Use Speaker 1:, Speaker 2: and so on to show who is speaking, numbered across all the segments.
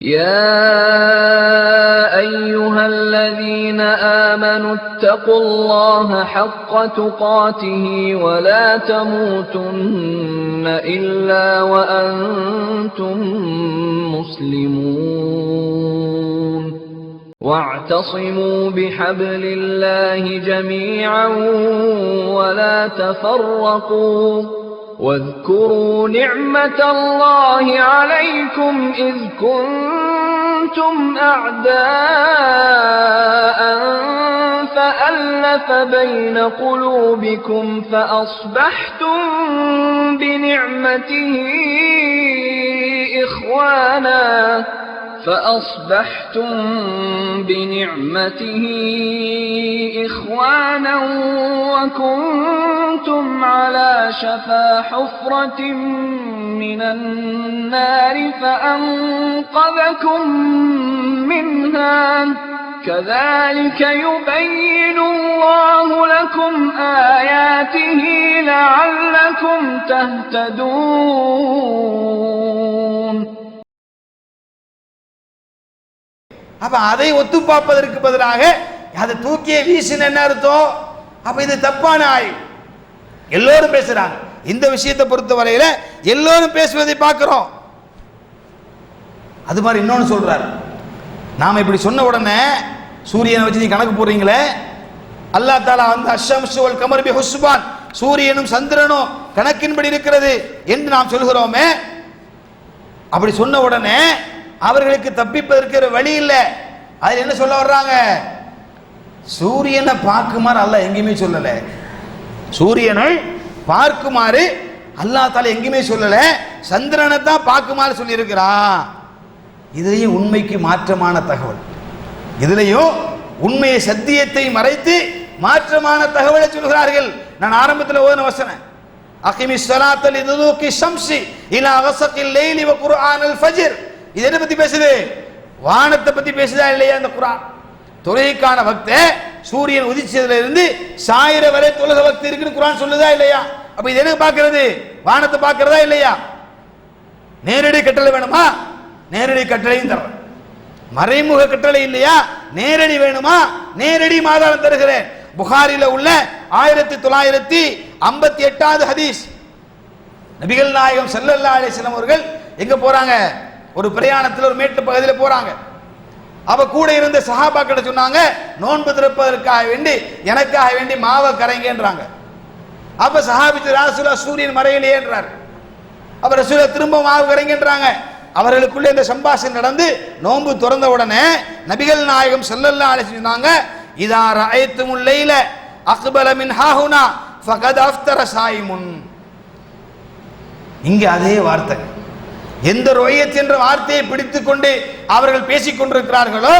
Speaker 1: يا أيها الذين آمنوا اتقوا الله حق تقاته ولا تموتن إلا وأنتم مسلمون واعتصموا بحبل الله جميعا ولا تفرقوا واذكروا نعمة الله عليكم إذ كنتم أعداء فألف بين قلوبكم فأصبحتم بنعمته إخوانا وكنتم على شفا حفرة من النار فأنقذكم منها كذلك يبين الله لكم آياته لعلكم تهتدون.
Speaker 2: அப்ப அதை ஒத்து பார்ப்பதற்கு பதிலாக அதை தூக்கிய வீசின என்ன அர்த்தம்? அப்ப இது தப்பான ஆய்வு. எல்லோரும் பேசுறாங்க. இந்த விஷயத்தை பொறுத்த வரையில எல்லோரும் பேசுவதை பார்க்கிறோம். அது மாதிரி இன்னொன்னு சொல்றாரு. நாம இப்படி சொன்ன உடனே சூரியனை வச்சு நீ கணக்கு போடுறீங்களே, அல்லாஹ் தஆலா அந்த அஷ்ஷம்ஸு வல் கமர் பி ஹுஸ்பான், சூரியனும் சந்திரனும் கணக்கின்படி இருக்கிறது என்று நாம் சொல்கிறோமே, அப்படி சொன்ன உடனே அவர்களுக்கு தப்பிப்பதற்கு ஒரு வழி இல்லை. அதில் என்ன சொல்ல வர்றாங்க? சூரியனை பார்க்குமாறு அல்லாஹ் எங்கேயுமே சொல்லல. சூரியனை பார்க்குமாறு அல்லாஹ் தஆலா எங்கேயுமே சொல்லல. சந்திரனை தான் பார்க்குமாறு சொல்லி இருக்கிறான். இதுலயும் உண்மைக்கு மாற்றமான தகவல். இதுலயும் உண்மையை சத்தியத்தை மறைத்து மாற்றமான தகவலை சொல்கிறார்கள். நான் ஆரம்பத்தில் ஓதுன வசனம், அகிமிஸ் ஸலாத்த லிதுலூகி ஷம்ஸி இலா கஸகில் லைலி வ குர்ஆனல் ஃபஜ்ர். இது என்ன பத்தி பேசுது? வானத்தை பத்தி பேசுதா இல்லையா? இந்த குர்ஆன் தொழுகைக்கான வக்து சூரியன் உதிச்சதுல இருந்து சாயிர வரை தொழுக வக்து இருக்குன்னு குர்ஆன் சொல்லுதா இல்லையா? அப்ப இது என்ன பார்க்கிறது? வானத்தை பார்க்கிறதா இல்லையா? நேரடி கட்டளை வேணுமா? நேரடி கட்டளையும் தர்றேன். மறைமுக கட்டளை இல்லையா? நேரடி வேணுமா? நேரடி ஆதாரம் தருகிறேன். புகாரில உள்ள 1958வது ஹதீஸ். நபிகள் நாயகம் ஸல்லல்லாஹு அலைஹி வஸல்லம் அவர்கள் எங்க போறாங்க? ஒரு பிரயாணத்தில் ஒரு மேட்டு பகுதியில் போறாங்க. அவ கூட இருந்த சஹாபாக்கிட்ட சொன்னாங்க, நோன்பு திறப்பதற்காக வேண்டி எனக்காக வேண்டி மாவை கரைங்கன்றாங்க. அப்ப சஹாபி ரசூலுல்லாஹ் சூரியன் மறையிலே என்றார். அப்ப ரசூலுல்லாஹ் திரும்ப மாவு கரைங்கன்றாங்க. அவர்களுக்குள்ள இந்த சம்பாஷணை நடந்து நோன்பு திறந்த உடனே நபிகள் நாயகம் ஸல்லல்லாஹு அலைஹி வஸல்லம் சொன்னாங்க, இதா ரஅய்துமுல் லைல அக்பல மின் ஹாஹுனா ஃபகத் அஃப்தர ஸாயிமுன். இங்க அதே வார்த்தை, எந்த ரொயத் என்ற வார்த்தையை பிடித்துக் கொண்டு அவர்கள் பேசிக் கொண்டிருக்கிறார்களோ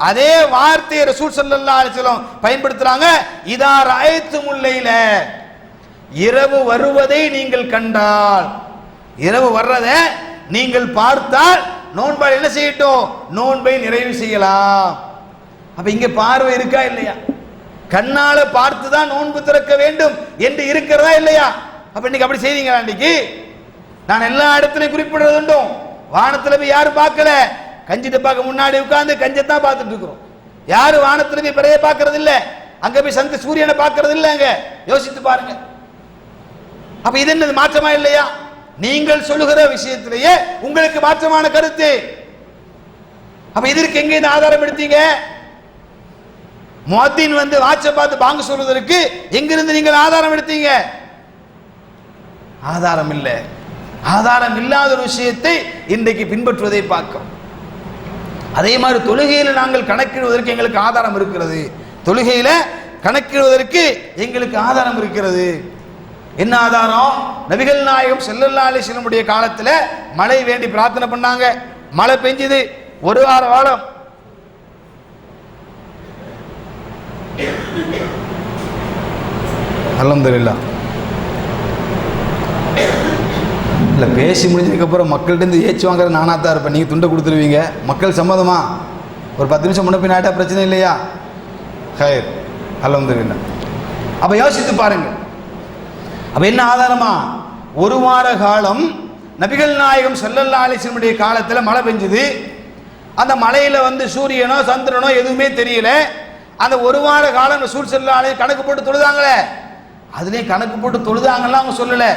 Speaker 2: அதே வார்த்தையை ரசூல் ஸல்லல்லாஹு அலைஹி வஸல்லம் பயன்படுத்துறாங்க. இதா ரஅய்துமுல் லைல, இரவு வருவதை நீங்கள் கண்டால், இரவு வர்றதை நீங்கள் பார்த்தால் நோன்பால் என்ன செய்யட்டும்? நோன்பை நிறைவு செய்யலாம். அப்ப இங்க பார்வை இருக்கா இல்லையா? கண்ணால பார்த்து தான் நோன்பு திறக்க வேண்டும் என்று இருக்கிறதா இல்லையா? அப்ப இன்னைக்கு அப்படி செய்தீங்களா? இன்னைக்கு நான் எல்லா இடத்துலையும் குறிப்பிடுறது உண்டும். வானத்துல போய் யாரும் பார்க்கல, கஞ்சி டப்பாக்கு முன்னாடி உட்கார்ந்து கஞ்சத்தான் பார்த்துட்டு இருக்கிறோம். யாரு வானத்துல போய் பிறைய பார்க்கறது இல்ல, அங்க போய் சந்த சூரியனை பார்க்கறது இல்ல. அங்க யோசித்து பாருங்க. அப்ப இது என்னது? மாற்றமா இல்லையா? நீங்கள் சொல்லுகிற விஷயத்திலேயே உங்களுக்கு மாற்றமான கருத்து. அப்ப இதற்கு எங்க இந்த ஆதாரம் எடுத்தீங்க? முஅத்தின் வந்து வாட்சை பார்த்து பாங்கு சொல்வதற்கு எங்கிருந்து நீங்கள் ஆதாரம் எடுத்தீங்க? ஆதாரம் இல்லை. ஆதாரம் இல்லாத ஒரு விஷயத்தை இன்றைக்கு பின்பற்றுவதை பார்க்கிறோம். அதே மாதிரி தொழுகையில நாங்கள் கணக்கிடுவதற்கு எங்களுக்கு ஆதாரம் இருக்கிறது. தொழுகையில கணக்கிடுவதற்கு எங்களுக்கு ஆதாரம் இருக்கிறது. என்ன ஆதாரம்? நபிகள் நாயகம் ஸல்லல்லாஹு அலைஹி வஸல்லம் உடைய காலத்துல மழை வேண்டி பிரார்த்தனை பண்ணாங்க. மழை பெஞ்சது ஒரு வார காலம். அல்ஹம்துலில்லாஹ். இல்லை, பேசி முடிஞ்சதுக்கப்புறம் மக்கள்கிட்ட இருந்து ஏச்சு வாங்குறது நானாக தான் இருப்பேன். நீங்கள் துண்டை கொடுத்துருவீங்க. மக்கள் சம்மதமா? ஒரு 10 நிமிஷம் முன்ன பின் ஆகிட்டா பிரச்சனை இல்லையா? ஹைர், அல்ஹம்துலில்லாஹ். அப்போ யோசித்து பாருங்க. அப்போ என்ன ஆதாரமா? ஒரு வார காலம் நபிகள் நாயகம் ஸல்லல்லாஹு அலைஹி வஸல்லம் காலத்தில் மழை பெஞ்சது. அந்த மலையில வந்து சூரியனோ சந்திரனோ எதுவுமே தெரியல. அந்த ஒரு வார காலம் ரசூல் ஸல்லல்லாஹு அலைஹி கணக்கு போட்டு தொழுதாங்களே, அதுலயும் கணக்கு போட்டு தொழுதாங்கலாம் அவங்க சொல்லல,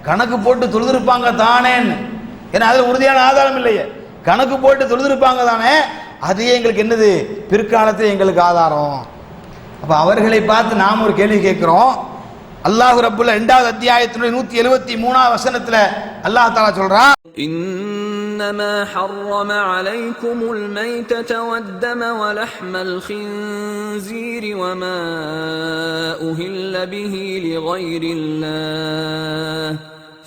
Speaker 2: கணக்கு போட்டு தொழுதுருப்பாங்க தானேன்னு. ஏன்னா அதுல உறுதியான ஆதாரம் இல்லையே. கணக்கு போட்டு தொழுதுருப்பாங்க தானே, அதுவே எங்களுக்கு என்னது, பிற்காலத்தில் எங்களுக்கு ஆதாரம். அப்ப அவர்களை பார்த்து நாம் ஒரு கேள்வி கேட்கிறோம். அல்லாஹ் ரப்புல் 2வது அத்தியாயத்தினுடைய 173வது வசனத்துல அல்லாஹ் தஆலா சொல்றான்,
Speaker 3: إنما حرم عليكم الميتة والدم ولحم الخنزير وما أهل به لغير الله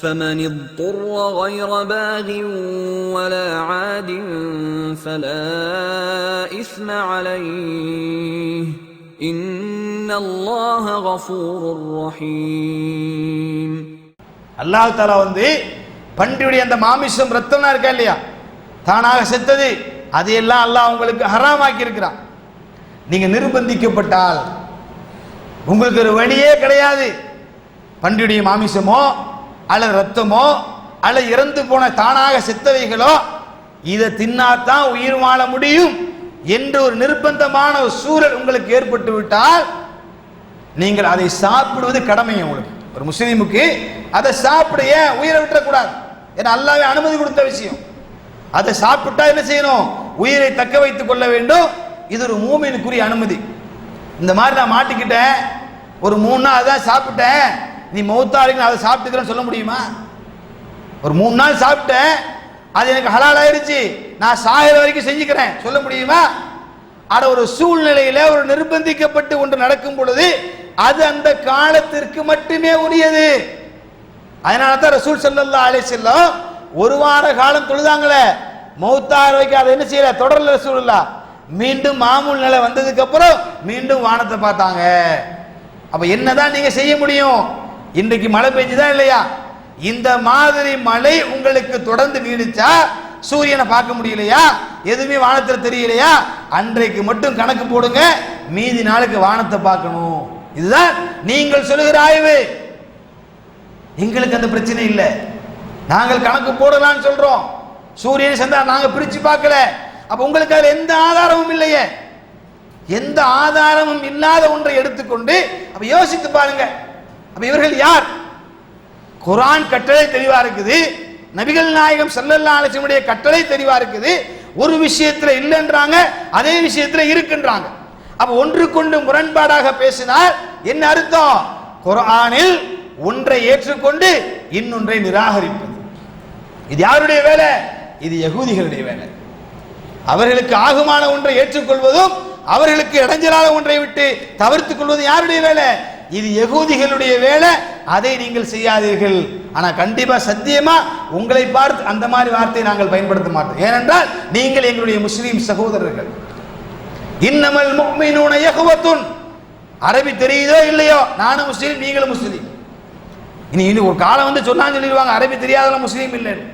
Speaker 3: فمن اضطر غير باغ ولا عاد فلا إثم عليه إن الله غفور رحيم.
Speaker 2: அல்லாஹ் தஆலா வந்து பண்டியுடைய அந்த மாமிசம் ரத்தம்னா இருக்கா இல்லையா, தானாக செத்தது, அதையெல்லாம் அல்லாஹ் உங்களுக்கு ஹராமாக்கி இருக்கிறான். நீங்க நிர்பந்திக்கப்பட்டால் உங்களுக்கு ஒரு வழியே கிடையாது. பண்டியுடைய மாமிசமோ அல்லது ரத்தமோ அல்லது இறந்து போன தானாக செத்தவைகளோ இதை தின்னாத்தான் உயிர் வாழ முடியும் என்று ஒரு நிர்பந்தமான ஒரு சூழல் உங்களுக்கு ஏற்பட்டு விட்டால் நீங்கள் அதை சாப்பிடுவது கடமை. உங்களுக்கு ஒரு முஸ்லீமுக்கு அதை சாப்பிட ஏன் உயிரை விட்டுறக்கூடாது, ஏன்னா அல்லாஹ்வே அனுமதி கொடுத்த விஷயம். அதை சாப்பிட்டா என்ன செய்யணும், உயிரை தக்க வைத்துக் கொள்ள வேண்டும். இது ஒரு மூமினுக்குரிய அனுமதி. இந்த மாதிரி நான் மாட்டிக்கிட்டேன், ஒரு 3 நாள் அதான் சாப்பிட்டேன், நீ மௌத்தாருக்கு அதை சாப்பிட்டுக்கிறேன்னு சொல்ல முடியுமா? ஒரு 3 நாள் சாப்பிட்டேன், அது எனக்கு ஹலால் ஆயிடுச்சு, நான் சாகிற வரைக்கும் செஞ்சுக்கிறேன் சொல்ல முடியுமா? ஆனா ஒரு சூழ்நிலையில ஒரு நிர்பந்திக்கப்பட்டு ஒன்று நடக்கும் பொழுது அது அந்த காலத்திற்கு மட்டுமே உரியது. அதனால தான் ரசூல் ஸல்லல்லாஹு அலைஹி வஸல்லம் ஒரு வார காலம் தொழுதாங்களே, மௌத்தார் வரைக்கும் அதை என்ன செய்யல, தொடரல ரசூலுல்லாஹ். மீண்டும் மாமூல் நிலை வந்ததுக்கு அப்புறம் மீண்டும் வானத்தை பார்த்தாங்க. அப்ப என்னதான் நீங்க செய்ய முடியும்? இன்றைக்கு மழை பெஞ்சுதா இல்லையா? இந்த மாதிரி மழை உங்களுக்கு தொடர்ந்து நீடிச்சா சூரியனை பார்க்க முடியலையா, எதுவுமே வானத்தில் தெரியலையா, அன்றைக்கு மட்டும் கணக்கு போடுங்க, மீதி நாளுக்கு வானத்தை பார்க்கணும். இதுதான் நீங்கள் சொல்லுகிற ஆய்வு. எங்களுக்கு அந்த பிரச்சனை இல்லை, நாங்கள் கணக்கு போடலாம்னு சொல்றோம். சூரியன் சந்திரா நாங்க பிரிச்சு பார்க்கல. அப்ப உங்களுக்கு அதுல எந்த ஆதாரமும் இல்லையே. எந்த ஆதாரமும் இல்லாத ஒன்றை எடுத்துக்கொண்டு அப்ப யோசித்து பாருங்க, அப்ப இவர்கள் யார்? குர்ஆன் கட்டளை தெளிவா இருக்குது, நபிகள் நாயகம் ஸல்லல்லாஹு அலைஹி வஸல்லம் கட்டளை தெளிவா இருக்குது. ஒரு விஷயத்துல இல்லைன்றாங்க, அதே விஷயத்துல இருக்குன்றாங்க. அப்ப ஒன்றுக்கொண்டு முரண்பாடாக பேசினால் என்ன அர்த்தம்? குர்ஆனில் ஒன்றை ஏற்றுக்கொண்டு இன்னொன்றை நிராகரிப்பது. இது யாருடைய வேலை? இது யகூதிகளுடைய வேலை. அவர்களுக்கு ஆகுமான ஒன்றை ஏற்றுக்கொள்வதும் அவர்களுக்கு இடைஞ்சலான ஒன்றை விட்டு தவிர்த்துக் கொள்வது யாருடைய வேலை? இது யகூதிகளுடைய வேலை. அதை நீங்கள் செய்யாதீர்கள். ஆனா கண்டிப்பா சத்தியமா உங்களை பார்த்து அந்த மாதிரி வார்த்தையை நாங்கள் பயன்படுத்த மாட்டோம். ஏனென்றால் நீங்கள் எங்களுடைய முஸ்லீம் சகோதரர்கள். இன்னமல் முஃமினூன இஹ்வத்துன். அரபி தெரியுதோ இல்லையோ, நானும் முஸ்லீம் நீங்களும் முஸ்லீம். இனி ஒரு காலம் வந்து சொன்னான்னு சொல்லிடுவாங்க அரபி தெரியாதவங்க முஸ்லீம் இல்லைன்னு.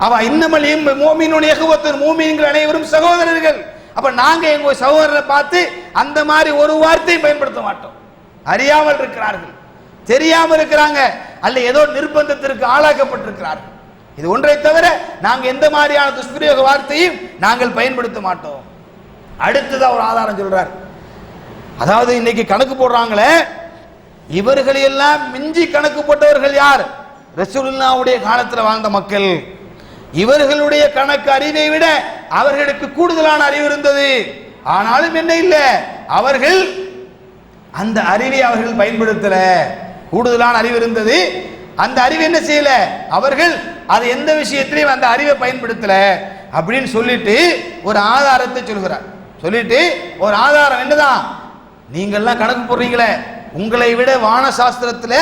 Speaker 2: அவ இன்னமல் முஃமினூன இஹ்வத்துன், மூமின்கள் அனைவரும் சகோதரர்கள். அப்ப நாங்க எங்க சகோதரரை பார்த்து அந்த மாதிரி ஒரு வார்த்தையை பயன்படுத்த மாட்டோம். அறியாமல் இருக்கிறார்கள், தெரியாமல் இருக்கிறாங்க, அல்ல ஏதோ நிர்பந்தத்திற்கு ஆளாக்கப்பட்டிருக்கிறார்கள். இது ஒன்றை தவிர நாங்க எந்த மாதிரியான துஷ்பிரயோக வார்த்தையும் நாங்கள் பயன்படுத்த மாட்டோம். அடுத்ததா ஒரு ஆதாரம் சொல்றார். அதாவது இன்னைக்கு கணக்கு போடுறாங்களே, இவர்களெல்லாம் மிஞ்சி கணக்கு போட்டவர்கள் யார்? ரசூலுல்லாஹ்வுடைய காலத்தில் வாழ்ந்த மக்கள். இவர்களுடைய கணக்கு அறிவை விட அவர்களுக்கு கூடுதலான அறிவு இருந்தது. ஆனாலும் என்ன இல்லை, அவர்கள் அந்த அறிவை அவர்கள் பயன்படுத்தல. கூடுதலான அறிவு இருந்தது, அந்த அறிவு என்ன செய்யல, அவர்கள் அது எந்த விஷயத்திலையும் அந்த அறிவை பயன்படுத்தல அப்படின்னு சொல்லிட்டு ஒரு ஆதாரத்தை சொல்கிறார். சொல்லிட்டு ஒரு ஆதாரம் என்னதான், நீங்கள்லாம் கணக்கு போடுறீங்களே, உங்களை விட வான சாஸ்திரத்தில்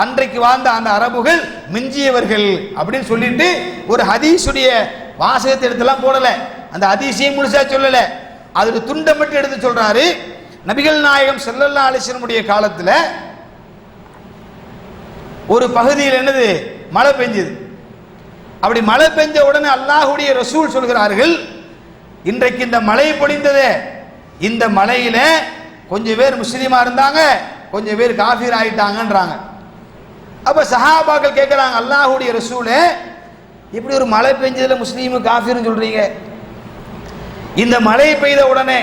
Speaker 2: அன்றைக்கு வாழ்ந்த அந்த அரபுகள் மிஞ்சியவர்கள் அப்படின்னு சொல்லிட்டு ஒரு ஹதீஸுடைய வாசகத்தை எடுத்துலாம் போடல, அந்த ஹதீஸையும் முழுசா சொல்லல, அது துண்டை மட்டும் எடுத்து சொல்றாரு. நபிகள் நாயகம் ஸல்லல்லாஹு அலைஹி வஸல்லம் காலத்துல ஒரு பகுதியில் என்னது மழை பெஞ்சது. அப்படி மழை பெஞ்ச உடனே அல்லாஹ்வுடைய ரசூல் சொல்கிறார்கள், இன்றைக்கு இந்த மழை பொழிந்ததே, இந்த மழையில கொஞ்சம் பேர் முஸ்லீமா இருந்தாங்க, கொஞ்சம் பேர் காஃபிர் ஆயிட்டாங்கன்றாங்க. அப்ப சஹாபாக்கள் கேட்கிறாங்க, அல்லாஹ்வுடைய ரசூலே இப்படி ஒரு மழை பெஞ்சதுல முஸ்லீமு காஃபிர்னு சொல்றீங்க, இந்த மழை பெய்த உடனே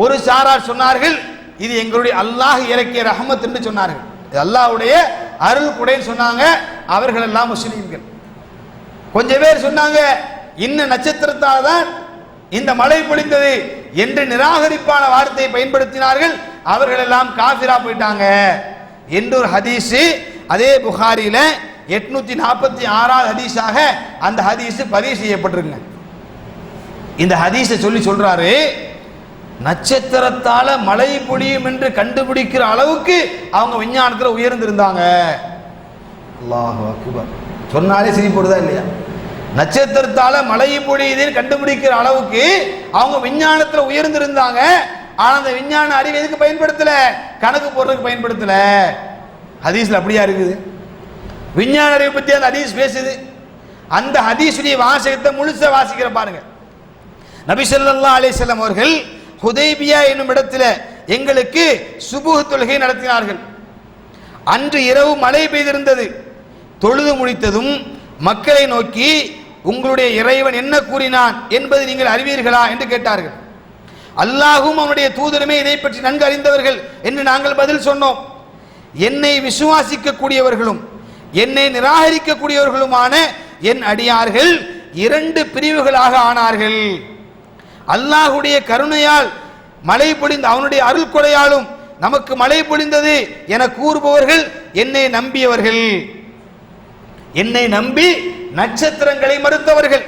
Speaker 2: ஒரு சாரார் சொன்னார்கள், இது எங்களுடைய அல்லாஹ் இறக்கிய ரஹமத் என்று சொன்னார்கள். இது அல்லாஹ்வுடைய அருள் குடைன்னு சொன்னாங்க. அவர்கள் எல்லாம் முஸ்லிம்கள். கொஞ்சம் பேர் சொன்னாங்க, இன்ன நட்சத்திரத்தால் தான் இந்த மழை பொழிந்தது என்று நிராகரிப்பான வார்த்தையை பயன்படுத்தினார்கள். அவர்கள் எல்லாம் காஃபிரா போயிட்டாங்க என்று ஒரு ஹதீஸ் அதே புகாரில 846 ஹதீஸாக அந்த ஹதீஸ் பதிவு செய்யப்பட்டிருங்க. இந்த ஹதீஸை சொல்றாரு, நட்சத்திரத்தால மழை பொழியும் என்று கண்டுபிடிக்கிற அளவுக்கு அவங்க விஞ்ஞானத்தில் உயர்ந்திருந்தாங்க. அல்லாஹு அக்பர். சொன்னாலே சிரிப்படுதா இல்லையா? நட்சத்திரத்தால மழை பொழியுதுன்னு கண்டுபிடிக்கிற அளவுக்கு அவங்க விஞ்ஞானத்தில் உயர்ந்திருந்தாங்க. ஆனா அந்த விஞ்ஞான அறிவு எதுக்கு பயன்படுத்தல? கணக்கு போடுறதுக்கு பயன்படுத்தல. ஹதீஸ்ல அப்படியா இருக்குது? விஞ்ஞான அறிவை பத்தி அந்த ஹதீஸ் பேசுது. அந்த ஹதீஸுடைய வாசகத்தை முழுசா வாசிக்கிற பாருங்க. நபி ஸல்லல்லாஹு அலைஹி வஸல்லம் அவர்கள் ஹுதைபியா என்னும் இடத்துல எங்களுக்கு சுபுஹ் தொழுகை நடத்தினார்கள். அன்று இரவு மழை பெய்திருந்தது. தொழுது முடித்ததும் மக்களை நோக்கி, உங்களுடைய இறைவன் என்ன கூறினான் என்பதை நீங்கள் அறிவீர்களா என்று கேட்டார்கள். அல்லாஹும் அவனுடைய தூதருமே இதை பற்றி நன்கு அறிந்தவர்கள் என்று நாங்கள் பதில் சொன்னோம். என்னை விசுவாசிக்க கூடியவர்களும் என்னை நிராகரிக்க கூடியவர்களுமான என் அடியார்கள் 2 பிரிவுகளாக ஆனார்கள். அல்லாஹுடைய கருணையால் மழை பொழிந்த, அவனுடைய அருள் கொடையாலும் நமக்கு மழை பொழிந்தது என கூறுபவர்கள் என்னை நம்பியவர்கள். என்னை நம்பி நட்சத்திரங்களை மறுத்தவர்கள்.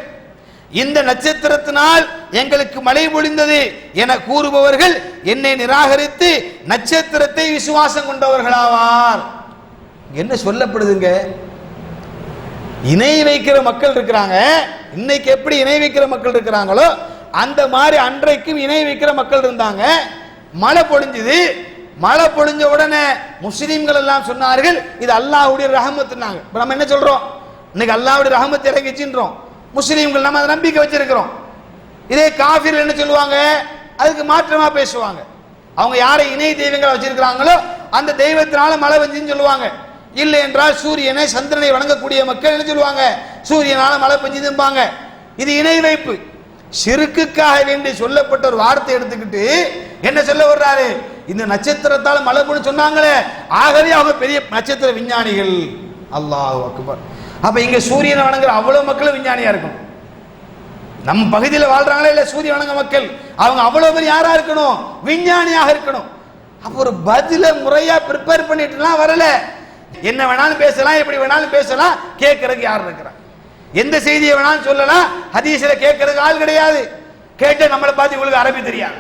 Speaker 2: இந்த நட்சத்திரத்தினால் எங்களுக்கு மழை பொழிந்தது என கூறுபவர்கள் என்னை நிராகரித்து நட்சத்திரத்தை விசுவாசம் கொண்டவர்களாவார். என்ன சொல்லப்படுதுங்க? இணை வைக்கிற மக்கள் இருக்கிறாங்க. இன்னைக்கு எப்படி இணை வைக்கிற மக்கள் இருக்கிறாங்களோ அந்த மாதிரி அன்றைக்கும் இணை வைக்கிற மக்கள் இருந்தாங்க. மழை பொழிஞ்சுது. மழை பொழிஞ்ச உடனே முஸ்லிம்கள் எல்லாம் சொன்னார்கள், இது அல்லாஹ்வுடைய ரஹமத்துனாங்க. இப்ப நம்ம என்ன சொல்றோம்? இன்னைக்கு அல்லாஹ்வுடைய ரஹமத் இறங்கிச்சுன்றோம். முஸ்லிம்கள் நம்ம அதை நம்பிக்கை வச்சிருக்கிறோம். இதே காஃபிர் என்ன சொல்லுவாங்க? அதுக்கு மாற்றமா பேசுவாங்க. அவங்க யாரை இணை தெய்வங்களை வச்சிருக்கிறாங்களோ அந்த தெய்வத்தினால மழை பெஞ்சுன்னு சொல்லுவாங்க. இல்லை என்றால் சூரியனை சந்திரனை வணங்கக்கூடிய மக்கள் என்ன சொல்லுவாங்க? சூரியனால மழை பெஞ்சுதும்பாங்க. இது இணை வைப்பு. ஷிர்க்குக்காக வேண்டி சொல்லப்பட்ட ஒரு வார்த்தை எடுத்துக்கிட்டு என்ன சொல்ல வர்றாரு? இந்த நட்சத்திரத்தால மழை பொழின்னு சொன்னாங்களே, ஆகவே அவங்க பெரிய நட்சத்திர விஞ்ஞானிகள். அல்லாஹு அக்பர். அப்ப இங்க சூரியனை வணங்குற அவ்வளவு மக்களும் விஞ்ஞானியா இருக்கும். நம்ம பகுதியில் வாழ்றாங்களே இல்ல சூரிய வணங்க மக்கள், அவங்க அவ்வளவு பேர் யாரா இருக்கணும்? விஞ்ஞானியாக இருக்கணும். அப்ப ஒரு பதில முறையா ப்ரிப்பேர் பண்ணிட்டுலாம் வரல. என்ன வேணாலும் பேசலாம், எப்படி வேணாலும் பேசலாம், கேட்கறதுக்கு யார் இருக்கிறா? எந்த செய்தியை வேணாலும் சொல்லலாம். ஹதீஸ்ல கேட்கறதுக்கு ஆள் கிடையாது. கேட்ட நம்மளை பார்த்து இவங்களுக்கு அரபி தெரியாது.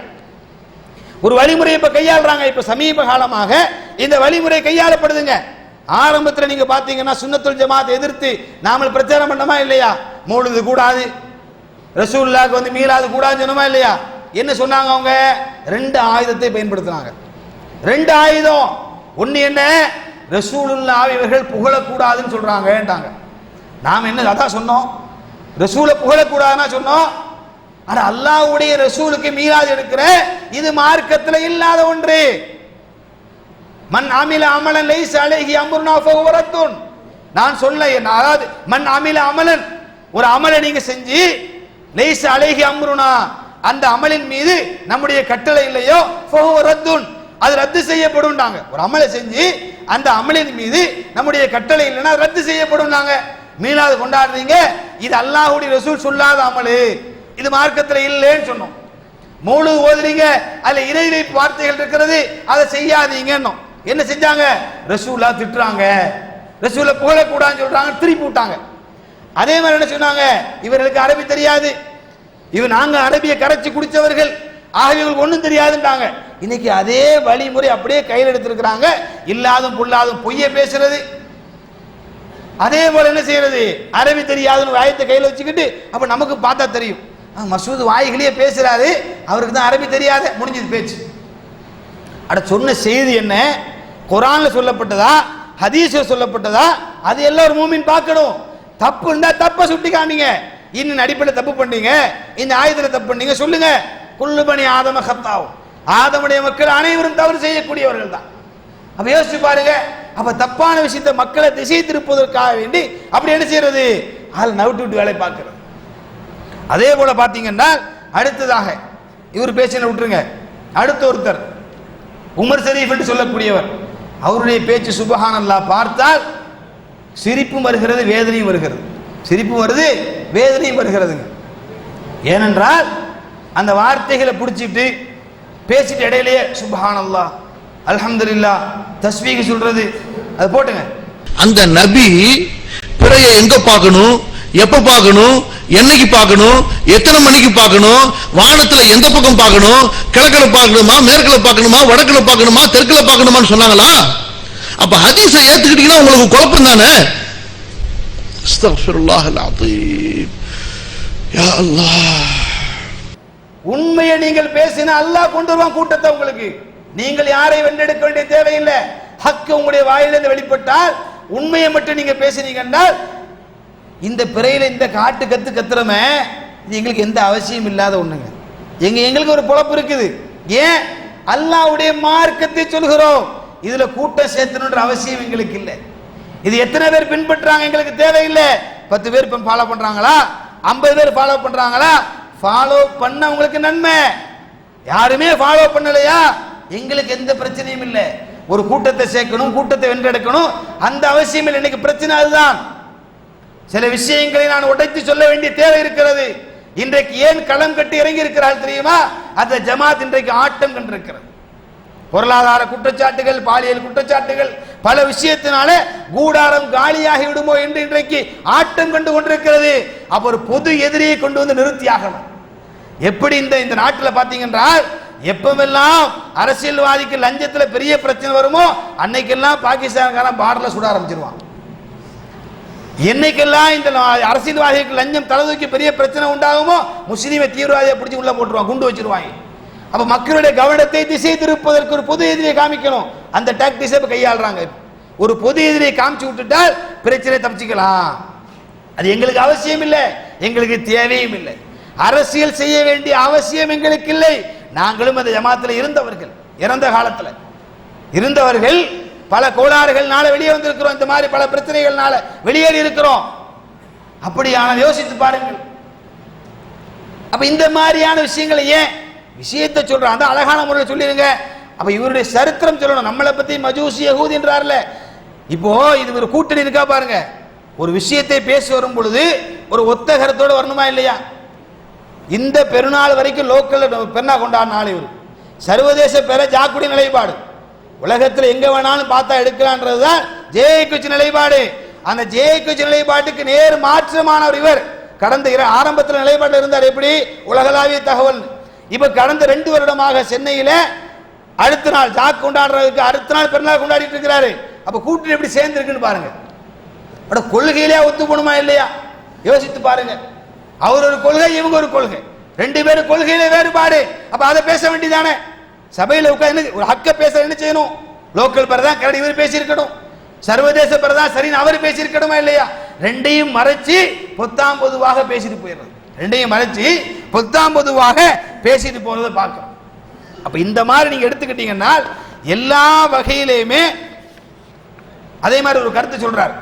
Speaker 2: ஒரு வழிமுறை இப்ப கையாளுறாங்க. இப்ப சமீப காலமாக இந்த வழிமுறை கையாளப்படுதுங்க. ஆரம்பத்தில் நீங்க பாத்தீங்கன்னா சுன்னத்துல் ஜமாத் எதிர்த்து நாம பிரச்சாரம் பண்ணமா இல்லையா? மௌலிது கூடாது, ரசூலுல்லாஹ்க்கு வந்து மீலாது கூடாதுன்னு சொன்னமா இல்லையா? என்ன சொன்னாங்க? அவங்க 2 ஆயுதத்தை பயன்படுத்தினாங்க. 2 ஆயுதம். ஒன்னு என்ன? ரசூலுல்லாஹ் இவர்கள் புகழக்கூடாதுன்னு சொல்றாங்கன்றாங்க. நாம் என்ன அதான் சொன்னோம்? ரசூலை புகழக்கூடாதுன்னா சொன்னோம். ஆனா அல்லாஹ்வுடைய ரசூலுக்கு மீலாது எடுக்கிற இது மார்க்கத்தில் இல்லாத ஒன்று. மன் அமில அமலன் லைஸ அலைஹி அம்ருனா ஃபஹுவ ரத்துன். நான் சொல்ல, அதாவது மன் அமில அமலன், ஒரு அமலை நீங்க செஞ்சு லைஸ அலைஹி அம்ருனா, அந்த அமலின் மீது நம்முடைய கட்டளை இல்லையோ ஃபஹுவ ரத்துன், அது ரத்து செய்யப்படும்டாங்க. ஒரு அமலை செஞ்சு அந்த அமலின் மீது நம்முடைய கட்டளை இல்லைன்னா ரத்து செய்யப்படும்டாங்க. மீலாது கொண்டாடுறீங்க, இது அல்லாஹ்வுடைய ரசூல் சொல்லாத அமலு, இது மார்க்கத்தில் இல்லைன்னு சொன்னோம். மௌலிது ஓதுறீங்க, அதுல இறை வைப்பு வார்த்தைகள் இருக்கிறது, அதை செய்யாதீங்கன்னு. என்ன செஞ்சாங்க? ரசூலா திட்டுறாங்க, ரசூலை புகழக்கூடாதுன்னு சொல்றாங்க, திருப்பி விட்டாங்க. அதே மாதிரி என்ன சொன்னாங்க? இவர்களுக்கு அரபி தெரியாது, நாங்க அரபியை கரைச்சி குடிச்சவர்கள், ஆகவே இவங்களுக்கு ஒன்றும் தெரியாதுன்றாங்க. இன்னைக்கு அதே வழிமுறை அப்படியே கையில் எடுத்திருக்கிறாங்க. இல்லாதும் பொல்லாதும் பொய்ய பேசுறது. அதே போல என்ன செய்யறது? அரபி தெரியாதுன்னு ஆயத்தை கையில் வச்சுக்கிட்டு அப்ப நமக்கு பார்த்தா தெரியும், மசூது வாய்களையே பேசுறாரு, அவருக்கு தான் அரபி தெரியாத, முடிஞ்சது பேச்சு. அட சொன்ன செய்தி என்ன? குர்ஆன்ல சொல்லப்பட்டதா, ஹதீஸ்ல சொல்லப்பட்டதா? அது எல்லாரும் மூமின் பார்க்கணும். தப்பு இருந்தா தப்ப சுட்டி காமிங்க. இன்னும் அடிப்படையில் தப்பு பண்ணீங்க, இந்த ஆயத்துல தப்பு பண்ணீங்க சொல்லுங்க. குல்லு பனி ஆதம கத்தாவும், ஆதமுடைய மக்கள் அனைவரும் தவறு செய்யக்கூடியவர்கள் தான். அப்ப யோசிச்சு பாருங்க. அப்ப தப்பான விஷயத்தை மக்களை திசை திருப்பதற்காக வேண்டி அப்படி என்ன செய்யறது? அதில் நவுட்டு விட்டு வேலை பார்க்கிறது. அதே போல பாத்தீங்கன்னா அடுத்ததாக இவர் பேச்சின விட்டுருங்க. அடுத்த ஒருத்தர் உமர் ஷரீஃப் என்று சொல்லக்கூடியவர், அவருடைய பேச்சு சுப்ஹானல்லாஹ் பார்த்தால் சிரிப்பும் வருகிறது, வேதனையும் வருகிறது. சிரிப்பும் வருது, வேதனையும் வருகிறதுங்க. ஏனென்றால் அந்த வார்த்தைகளை பிடிச்சிட்டு பேசிட்டு இடையிலேயே சுப்ஹானல்லாஹ் அல்ஹம்துலில்லாஹ் தஸ்பீஹ் சொல்றது, அது போட்டுங்க.
Speaker 4: அந்த நபி பிறையை எங்க பார்க்கணும், எப்ப பார்க்கணும், என்னைக்கு பார்க்கணும், எத்தனை மணிக்கு பார்க்கணும், வானத்துல எந்த பக்கம் பார்க்கணும், கிழக்குல பார்க்கணுமா, மேற்குல பார்க்கணுமா, வடக்குல பார்க்கணுமா, தெற்குல பார்க்கணுமான்னு சொன்னாங்களா? அப்ப ஹதீஸை ஏத்துக்கிட்டீங்கன்னா உங்களுக்கு குழப்பம் தானே. அஸ்தக்ஃபிருல்லாஹல் அஸீம். யா அல்லாஹ்,
Speaker 2: உண்மையை நீங்கள் பேசினா அல்லாஹ் கொண்டு வருவான் கூட்டத்தை உங்களுக்கு. நீங்கள் யாரை வென்றெடுக்க வேண்டிய தேவையில்லை. ஹக்கு உங்களுடைய வாயிலிருந்து வெளிப்பட்டால், உண்மையை மட்டும் நீங்க பேசினீங்கன்னா, இந்த பிறையில இந்த காட்டு கத்து கத்துறமே இது எங்களுக்கு எந்த அவசியம் இல்லாத ஒண்ணுங்க. எங்களுக்கு ஒரு பொழப்பு இருக்குது. ஏன்? அல்லாஹ்வுடைய மார்க்கத்தை சொல்கிறோம். இதுல கூட்டம் சேர்த்தணுன்ற அவசியம் எங்களுக்கு இல்லை. இது எத்தனை பேர் பின்பற்றாங்க எங்களுக்கு தேவையில்லை. 10 பேர் ஃபாலோ பண்றாங்களா, 50 பேர் ஃபாலோ பண்றாங்களா, ஃபாலோ பண்ண உங்களுக்கு நன்மை. யாருமே ஃபாலோ பண்ணலையா, எங்களுக்கு எந்த பிரச்சனையும் இல்லை. ஒரு கூட்டத்தை சேர்க்கணும், கூட்டத்தை வென்றெடுக்கணும், அந்த அவசியம் இல்லை. இன்னைக்கு பிரச்சனை அதுதான். சில விஷயங்களை நான் உடைத்து சொல்ல வேண்டிய தேவை இருக்கிறது. இன்றைக்கு ஏன் களம் கட்டி இறங்கி இருக்கிறார்கள் தெரியுமா? அந்த ஜமாத் இன்றைக்கு ஆட்டம் கண்டிருக்கிறது. பொருளாதார குற்றச்சாட்டுகள், பாலியல் குற்றச்சாட்டுகள், பல விஷயத்தினால கூடாரம் காலியாகி விடுமோ என்று இன்றைக்கு ஆட்டம் கண்டு கொண்டிருக்கிறது. அப்ப ஒரு பொது எதிரியை கொண்டு வந்து நிறுத்தியாகணும். எப்படி இந்த நாட்டில் பாத்தீங்கன்றால், எப்பவெல்லாம் அரசியல்வாதிக்கு லஞ்சத்துல பெரிய பிரச்சனை வருமோ அன்னைக்கெல்லாம் பாகிஸ்தான்காரன் பார்டர்ல சுட ஆரம்பிச்சிருவான். என்னைக்கெல்லாம் இந்த அரசியல்வாதிகளுக்கு லஞ்சம் தலைதூக்கி பெரிய பிரச்சனை உண்டாகுமோ முஸ்லீமை தீவிரவாதியை பிடிச்சி உள்ள போட்டுருவான், குண்டு வச்சிருவாங்க. அப்ப மக்களுடைய கவனத்தை திசை திருப்பதற்கு ஒரு பொது எதிரியை காமிக்கணும். அந்த டாக்டிக்ஸை கையாளுறாங்க. ஒரு பொது எதிரியை காமிச்சு விட்டுட்டால் பிரச்சனை தப்பிச்சுக்கலாம். அது எங்களுக்கு அவசியம் இல்லை, எங்களுக்கு தேவையும் இல்லை. அரசியல் செய்ய வேண்டிய அவசியம் எங்களுக்கு இல்லை. நாங்களும் அந்த ஜமாத்தில் இருந்தவர்கள், இறந்த காலத்தில் இருந்தவர்கள், பல கோளாறுகள்னால வெளியே வந்திருக்கிறோம். இந்த மாதிரி பல பிரச்சனைகள்னால வெளியேறி இருக்கிறோம். அப்படியான யோசித்து பாருங்கள். அப்ப இந்த மாதிரியான விஷயங்களை ஏன் விஷயத்தை சொல்றான், அந்த அழகான முறையில் சொல்லிருங்க. அப்ப இவருடைய சரித்திரம் சொல்லணும். நம்மளை பத்தி மஜூசி யஹூதி என்றார்ல, இப்போ இது ஒரு கூட்டணி இருக்கா பாருங்க. ஒரு விஷயத்தை பேசி வரும் பொழுது ஒரு ஒத்த கருத்தோடு வரணுமா இல்லையா? இந்த பெருநாள் வரைக்கும் லோக்கல் பெருநா கொண்டாடின நாள் இவர். சர்வதேச பெற ஜாக்குடி நிலைப்பாடு. உலகத்தில் எங்க வேணாலும் பார்த்தா எடுக்கலான்றதுதான் ஜேஏகுச்சி நிலைப்பாடு. அந்த ஜேஏகுச்சி நிலைப்பாட்டுக்கு நேர் மாற்றமானவர் இவர். கடந்த ஆரம்பத்தில் நிலைப்பாட்டில் இருந்தார். எப்படி? உலகளாவிய தகவல். இப்ப கடந்த 2 வருடமாக சென்னையில அடுத்த நாள் ஜாக் கொண்டாடுறதுக்கு அடுத்த நாள் பெருநாள் கொண்டாடிட்டு இருக்கிறாரு. அப்ப கூட்டணி எப்படி சேர்ந்து இருக்குன்னு பாருங்க. கொள்கையிலே ஒத்து போணுமா இல்லையா? யோசித்து பாருங்க. அவர் ஒரு கொள்கை, இவங்க ஒரு கொள்கை, 2 பேரும் கொள்கையில வேறுபாடு. அப்ப அதை பேச வேண்டியதானே? சபையில உட்கார்ந்து ஒரு ஹக்க பேச என்ன செய்யணும்? லோக்கல் பிரதான் கரடி இவர் பேசியிருக்கணும், சர்வதேச பிரதான் சரின்னு அவர் பேசியிருக்கணுமா இல்லையா? 2ஐயும் மறைச்சு பொத்தாம் பொதுவாக பேசிட்டு போயிடுறது. 2ஐயும் மறைச்சு பொத்தாம் பொதுவாக பேசிட்டு போறதை பார்க்கணும். அப்ப இந்த மாதிரி நீங்க எடுத்துக்கிட்டீங்கன்னா எல்லா வகையிலுமே அதே மாதிரி ஒரு கருத்து சொல்றார்.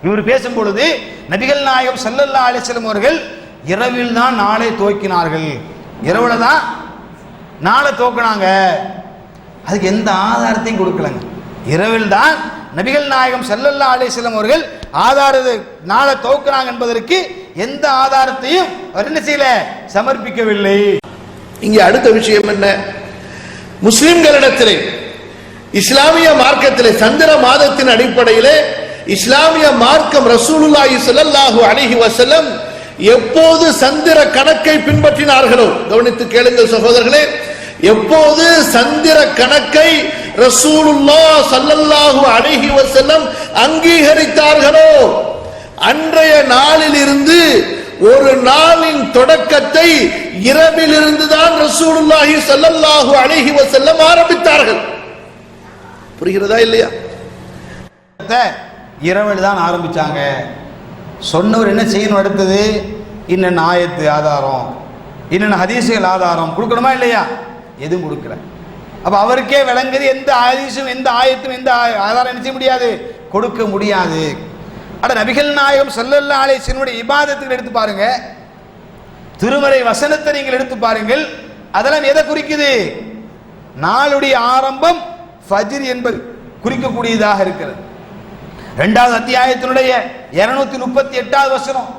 Speaker 2: இவர் பேசும் பொழுது நபிகள் நாயகம் ஸல்லல்லாஹு அலைஹி வஸல்லம் அவர்கள் இரவில் தான் நாளை துவக்கினார்கள். இரவுல தான் நாளை துவக்கினாங்க. அதுக்கு எந்த ஆதாரத்தையும் கொடுக்கலங்க. இரவில் தான் நபிகள் நாயகம் ஸல்லல்லாஹு அலைஹி வஸல்லம் அவர்கள் நாளை துவக்கினாங்க என்பதற்கு எந்த ஆதாரத்தையும் அவர் என்ன செய்யல, சமர்ப்பிக்கவில்லை.
Speaker 4: இங்கே அடுத்த விஷயம் என்ன? முஸ்லிம்களிடத்திலே இஸ்லாமிய மார்க்கத்திலே சந்திர மாதத்தின் அடிப்படையிலே இஸ்லாமிய மார்க்கம் ரசூலுல்லாஹி ஸல்லல்லாஹு அலைஹி வஸல்லம் எப்போது சந்திர கணக்கை பின்பற்றினார்களோ, கவனித்து கேளுங்கள் சகோதரர்களே, எப்போது சந்திர கணக்கை ரசூலுல்லாஹ் ஸல்லல்லாஹு அலைஹி வஸல்லம் அங்கீகரித்தார்களோ அன்றைய நாளில் இருந்து ஒரு நாளின் தொடக்கத்தை இரவில் இருந்துதான் ரசூலுல்லாஹி ஸல்லல்லாஹு அலைஹி வஸல்லம் ஆரம்பித்தார்கள். புரிகிறதா இல்லையா?
Speaker 2: இரவில் தான் ஆரம்பிச்சாங்க. சொன்னவர் என்ன செய்யணும்? அடுத்தது இன்னென்ன ஆயத்து ஆதாரம், இன்னென்ன ஹதீசுகள் ஆதாரம் கொடுக்கணுமா இல்லையா? எதுவும் கொடுக்கல. அப்ப அவருக்கே விளங்குது எந்த ஹதீஸும் எந்த ஆயத்தும் எந்த ஆதாரம் என்ன செய்ய முடியாது, கொடுக்க முடியாது. அட நபிகள் நாயகம் ஸல்லல்லாஹு அலைஹி வஸல்லம் இபாதத்துகள் எடுத்து பாருங்க, திருமறை வசனத்தை நீங்கள் எடுத்து பாருங்கள். அதெல்லாம் எதை குறிக்குது? நாளுடைய ஆரம்பம் ஃபஜ்ர் என்பது குறிக்கக்கூடியதாக இருக்கிறது. 2வது அத்தியாயத்தினுடைய 238வது வசனம்,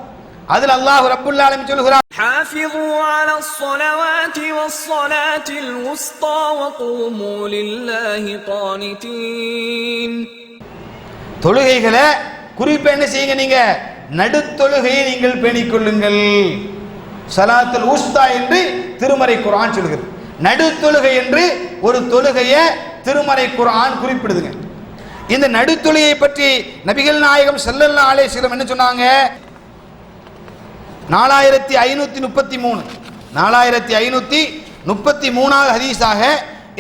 Speaker 2: அதில் அல்லாஹ் ரப்புல் ஆலமீன் சொல்கிறார்,
Speaker 3: ஹாஃபிது அலஸ் ஸலவாத்தி வஸ்ஸலாத்தில் உஸ்தா வகூமு லில்லாஹி கானிதீன்.
Speaker 2: தொழுகைகளை குறிப்பா என்ன செய்யுங்க, நீங்க நடுத்தொழுகையை நீங்கள் பேணிக் கொள்ளுங்கள். ஸலாத்துல் உஸ்தா என்று திருமறை குர்ஆன் சொல்கிறது. நடுத்தொழுகை என்று ஒரு தொழுகையை திருமறை குர்ஆன் குறிப்பிடுதுங்க. இந்த நடுத்தொழுகையை பற்றி நபிகள் நாயகம் ஸல்லல்லாஹு அலைஹி வஸல்லம் என்ன சொன்னாங்க? 4533வது ஹதீஸாக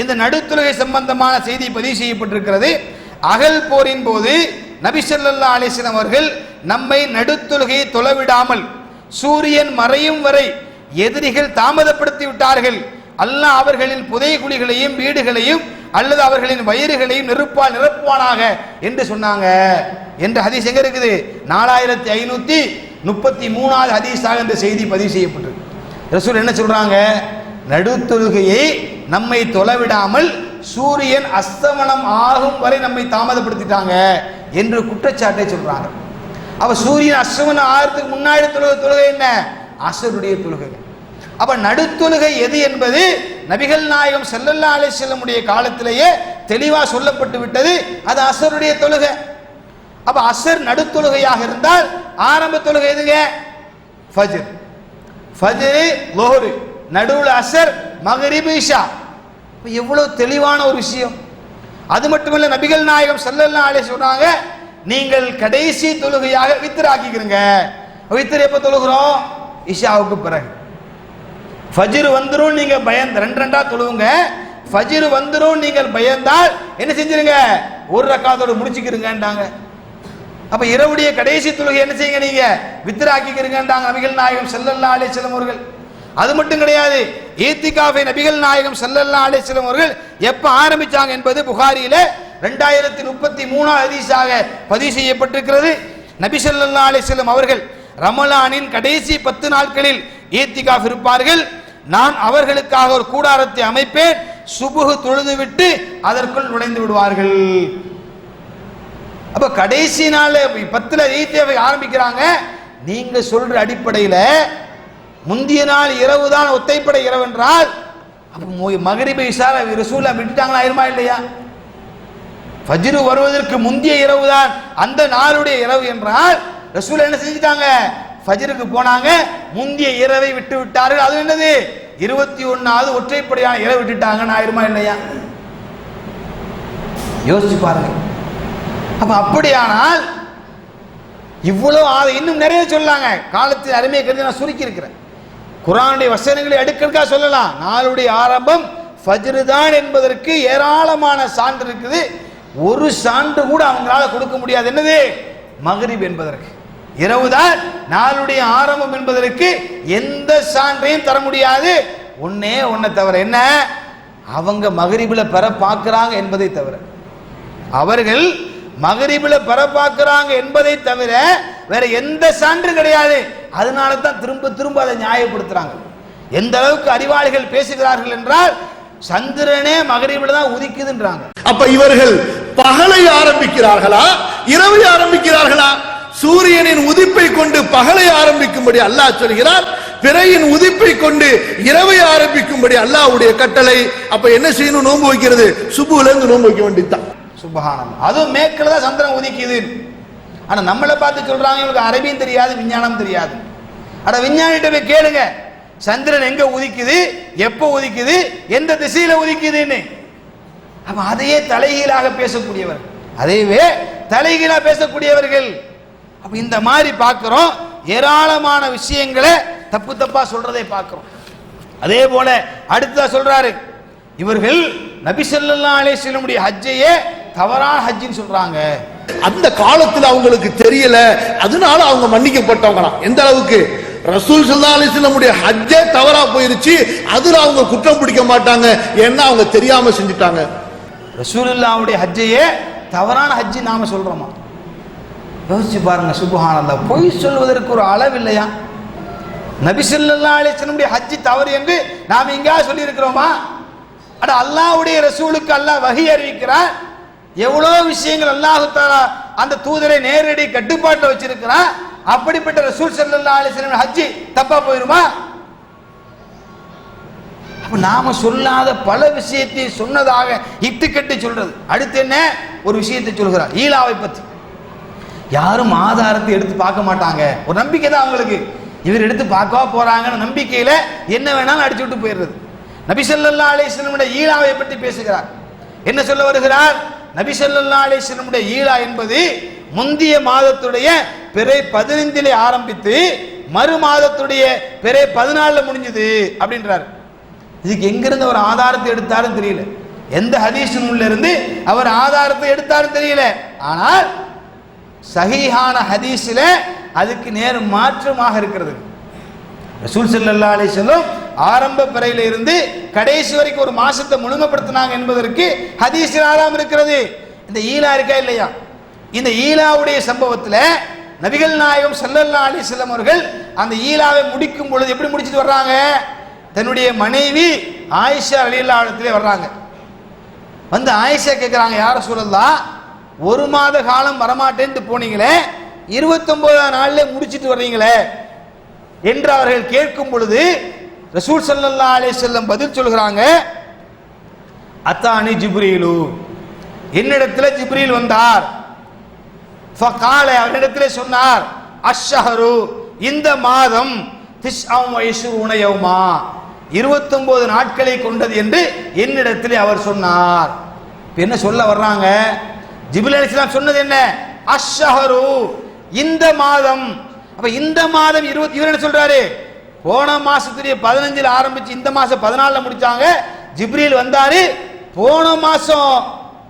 Speaker 2: இந்த நடுத்தொழுகை சம்பந்தமான செய்தி பதிவு செய்யப்பட்டிருக்கிறது. அகல் போரின் போது நபி ஸல்லல்லாஹு அலைஹி வஸல்லம் அவர்கள் நம்மை நடுத்தொழுகையை தொலைவிடாமல் சூரியன் மறையும் வரை எதிரிகள் தாமதப்படுத்தி விட்டார்கள். அல்லாஹ் அவர்களின் புதைகுழிகளையும் வீடுகளையும் அல்லது அவர்களின் வயிறுகளையும் நெருப்பால் நிரப்புவானாக என்று சொன்னாங்க என்ற ஹதீஸ் எங்க இருக்குது? 4533வது ஹதீஸாக இந்த செய்தி பதிவு செய்யப்பட்டிருக்கு. ரசூல் என்ன சொல்றாங்க? நடுத்தொழுகையை நம்மை தொலைவிடாமல் சூரியன் அஸ்தமனம் ஆகும் வரை நம்மை தாமதப்படுத்திட்டாங்க என்று குற்றச்சாட்டை சொல்றாங்க. அப்ப சூரியன் அஸ்தமனம் ஆகிறதுக்கு முன்னாடி தொழுகை என்ன? அஸருடைய தொழுகை. அப்ப நடுத்தொழுகை எது என்பது நபிகள் நாயகம் ஸல்லல்லாஹு அலைஹி வஸல்லம் உடைய காலத்திலேயே தெளிவா சொல்லப்பட்டு விட்டது. அது அஸருடைய தொழுகை. அப்ப அஸர் நடுத்தொழுகையாக இருந்தால் ஆரம்ப தொழுகை எதுங்க? ஃபஜ்ர். ஃபஜ்ர் லுஹர், நடுவுல அஸர், மக்ரிப், இஷா. எவ்வளவு தெளிவான ஒரு விஷயம். அது மட்டுமல்ல, நபிகள் நாயகம் ஸல்லல்லாஹு அலைஹி சொன்னாங்க, நீங்கள் கடைசி தொழுகையாக வித்ர் ஆக்கிக்கிறீங்க. வித்ர் எப்ப தொழுகிறோம்? இஷாவுக்கு பிறகு. ஃபஜ்ர் வந்துரும் நீங்க பயந்து 2 தொழுவுங்க. ஃபஜ்ர் வந்துரும் நீங்கள் பயந்தால் என்ன செஞ்சிருங்க? ஒரு ரக்காத்தோட முடிச்சுக்கிறீங்கன்றாங்க. அப்ப இரவுடைய கடைசி தொழுகை என்ன செய்யுங்க? நீங்க வித்ர் ஆக்கிக்கிறீங்கன்றாங்க நபிகள் நாயகம் ஸல்லல்லாஹு அலைஹி வஸல்லம் அவர்கள். அது மட்டும் கிடையாது, ஈத்திகாஃபை நபிகள் நாயகம் ஸல்லல்லாஹு அலைஹி வஸல்லம் அவர்கள் எப்ப ஆரம்பிச்சாங்க என்பது புகாரியில 2033வது ஹதீஸாக பதிவு செய்யப்பட்டிருக்கிறது. நபி ஸல்லல்லாஹு அலைஹி வஸல்லம் அவர்கள் ரமலானின் கடைசி 10 நாட்களில் ஈத்திகாஃப் இருப்பார்கள். நான் அவர்களுக்காக ஒரு கூடாரத்தை அமைப்பேன். சுபுஹ் தொழுதுவிட்டு அதற்குள் நுழைந்து விடுவார்கள். அப்ப கடைசி நாள் 10ல ஈத்திகாஃபை ஆரம்பிக்கிறாங்க. நீங்க சொல்ற அடிப்படையில முந்திய நாள் இரவு தான் ஒத்தைப்படை இரவு என்றால் அப்ப மக்ரிப் இஷா ரசூலா விட்டுட்டாங்களா? ஆயிருமா இல்லையா? ஃபஜ்ர் வருவதற்கு முந்திய இரவு தான் அந்த நாளுடைய இரவு என்றால் ரசூல் என்ன செஞ்சிட்டாங்க? ஃபஜ்ருக்கு போனாங்க, முந்திய இரவை விட்டு விட்டார்கள். அது என்னது? 21வது ஒற்றைப்படையான இரவு விட்டுட்டாங்க. ஆயிருமா இல்லையா? யோசிச்சு பாருங்க. அப்ப அப்படியானால் இவ்வளவு இன்னும் நிறைய சொல்லாங்க. காலத்தின் அருமையை கருதி நான் சுருக்கி இருக்கிறேன். குர்ஆனுடைய வசனங்களை அடுக்கடுக்கா சொல்லலாம். நாளுடைய ஆரம்பம் ஃபஜ்ர் தான் என்பதற்கு ஏராளமான சான்று இருக்குது. ஒரு சான்று கூட அவங்களால கொடுக்க முடியாது. என்னது? மக்ரிப் என்பதற்கு. இரவுதான் நாளுடைய ஆரம்பம் என்பதற்கு எந்த சான்றையும் தர முடியாது. ஒன்னை தவிர என்ன? அவங்க மக்ரிபில பெற பார்க்கிறாங்க என்பதை தவிர, அவர்கள் மக்ரிபில பெற பார்க்கிறாங்க என்பதை தவிர வேற எந்த சான்று கிடையாது. அதனால தான் திரும்ப திரும்ப அதை நியாயப்படுத்துறாங்க. எந்த அளவுக்கு அறிவாளிகள் பேசுகிறார்கள் என்றால் சந்திரனே மக்ரிபில தான் உதிக்குதுன்றாங்க.
Speaker 4: அப்ப இவர்கள் பகலை ஆரம்பிக்கிறார்களா இரவை ஆரம்பிக்கிறார்களா? சூரியனின் உதிப்பை கொண்டு பகலை ஆரம்பிக்கும்படி அல்லாஹ் சொல்கிறார், பிறையின் உதிப்பை கொண்டு இரவை ஆரம்பிக்கும்படி அல்லாஹ்வுடைய கட்டளை. அப்ப என்ன செய்யணும்? நோன்பு வைக்கிறது. சுபுல இருந்து நோன்பு வைக்க வேண்டியதுதான்.
Speaker 2: சுபஹானல்லாஹ். அதுவும் மேற்குல தான் சந்திரன் உதிக்குது. ஆனா நம்மளை பார்த்து சொல்றாங்க இவங்களுக்கு அரபியும் தெரியாது, விஞ்ஞானம் தெரியாது. அட விஞ்ஞானிட்ட போய் கேளுங்க, சந்திரன் எங்க உதிக்குது, எப்போ உதிக்குது, எந்த திசையில உதிக்குதுன்னு. அப்ப அதையே தலைகீழாக பேசக்கூடியவர், அதையவே தலைகீழா பேசக்கூடியவர்கள். அப்ப இந்த மாதிரி பார்க்கிறோம். ஏராளமான விஷயங்களை தப்பு தப்பா சொல்றதை பார்க்கிறோம். அதே போல அடுத்ததா சொல்றாரு, இவர்கள் நபி ஸல்லல்லாஹு அலைஹி வஸல்லம் உடைய ஹஜ்ஜையே தவறான ஹஜ்ஜின்னு சொல்றாங்க.
Speaker 4: அந்த காலத்துல அவங்களுக்கு தெரியல, அதனால அவங்க மன்னிக்கப்பட்டவங்களாம். எந்த அளவுக்கு? ரசூல் ஸல்லல்லாஹு அலைஹி வஸல்லம் உடைய ஹஜ்ஜே தவறா போயிருச்சு, அதுல அவங்க குற்றம் பிடிக்க மாட்டாங்க, ஏன்னா அவங்க தெரியாம செஞ்சுட்டாங்க.
Speaker 2: ரசூலுல்லாஹ்வுடைய ஹஜ்ஜையே தவறான ஹஜ்ஜி நாம சொல்றோமா? யோசிச்சு பாருங்க. சுப்ஹானல்லாஹ். பொய் சொல்வதற்கு ஒரு அளவு இல்லையா? நபி ஸல்லல்லாஹு அலைஹி வஸல்லம் ஹஜ் தவறு என்று நாம் எங்கேயாவது சொல்லி இருக்கிறோமா? அட அல்லாஹ்வுடைய ரசூலுக்கு அல்லாஹ் வஹி அறிவிக்கிறார். எவ்வளோ விஷயங்கள் அல்லாஹ் தஆலா அந்த தூதரை நேரடி கட்டுப்பாட்டில் வச்சிருக்கிறார். அப்படிப்பட்ட ரசூல் ஸல்லல்லாஹு அலைஹி வஸல்லம் ஹஜ் தப்பா போயிருமா? அப்ப நாம சொல்லாத பல விஷயத்தை சொன்னதாக இட்டுக்கட்டி சொல்றது. அடுத்து என்ன ஒரு விஷயத்தை சொல்கிறார் ஈலாவை பத்தி. யாரும் ஆதாரத்தை எடுத்து பார்க்க மாட்டாங்க, ஒரு நம்பிக்கை தான் அவங்களுக்கு. இவர் எடுத்து பார்க்கவா போறாங்கன்னு நம்பிக்கையில என்ன வேணாலும் அடிச்சு விட்டு போயிடுறது. நபி ஸல்லல்லாஹு அலைஹி வஸல்லம் ஈலாவை பற்றி பேசுகிறார். என்ன சொல்ல வருகிறார்? நபி ஸல்லல்லாஹு அலைஹி வஸல்லம் ஈலா என்பது முந்திய மாதத்துடைய பிறை 15 ஆரம்பித்து மறு மாதத்துடைய பிறை 14 முடிஞ்சது அப்படின்றார். இதுக்கு எங்கிருந்து அவர் ஆதாரத்தை எடுத்தாலும் தெரியல, எந்த ஹதீஸ் நூல்ல இருந்து அவர் ஆதாரத்தை எடுத்தாலும் தெரியல. ஆனால் சஹீஹான ஹதீஸில் அதுக்கு நேர் மாற்றமாக இருக்கிறது. ரசூல் ஸல்லல்லாஹு அலைஹி வஸல்லம் ஆரம்ப பிறையில இருந்து கடைசி வரைக்கும் ஒரு மாசத்தை முழுமைப்படுத்தினாங்க என்பதற்கு ஹதீஸில் ஆதாரம் இருக்கிறது. இந்த ஈலா இருக்கா இல்லையா? இந்த ஈலாவுடைய சம்பவத்தில் நபிகள் நாயகம் ஸல்லல்லாஹு அலைஹி வஸல்லம் அவர்கள் அந்த ஈலாவை முடிக்கும் பொழுது எப்படி முடிச்சிட்டு வர்றாங்க? தன்னுடைய மனைவி ஆயிஷா ரலியல்லாஹு அன்ஹா வர்றாங்க. வந்து ஆயிஷா கேட்குறாங்க, யார் ரசூலல்லாஹ், ஒரு மாத காலம் வரமாட்டேன்ட்டு போனீங்களே, 29ஆம் நாள்ல முடிச்சிட்டு வர்றீங்களே என்று அவர்கள் கேட்கும் பொழுது ரசூல் ஸல்லல்லாஹு அலைஹி வஸல்லம் பதில் சொல்கிறாங்க, அத்தானி ஜிப்ரீலு, என்னிடத்தில் ஜிப்ரீல் வந்தார். ஃபகால, அவரிடத்தில் சொன்னார், அஷ்ஷஹரு, இந்த மாதம் 29 யௌமா, 29 நாட்களை கொண்டது என்று என்னிடத்தில் அவர் சொன்னார். என்ன சொல்ல வர்றாங்க? ஜிப்ரீல் அலைஹிஸ்ஸலாம் சொன்னது என்ன? அஷ்ஷஹரு, இந்த மாதம். அப்ப இந்த மாதம் 20, இவர் என்ன சொல்றாரு? போன மாசத்துடைய 15 ஆரம்பிச்சு இந்த மாசம் 14 முடிச்சாங்க. ஜிப்ரீல் வந்தாரு, போன மாசம்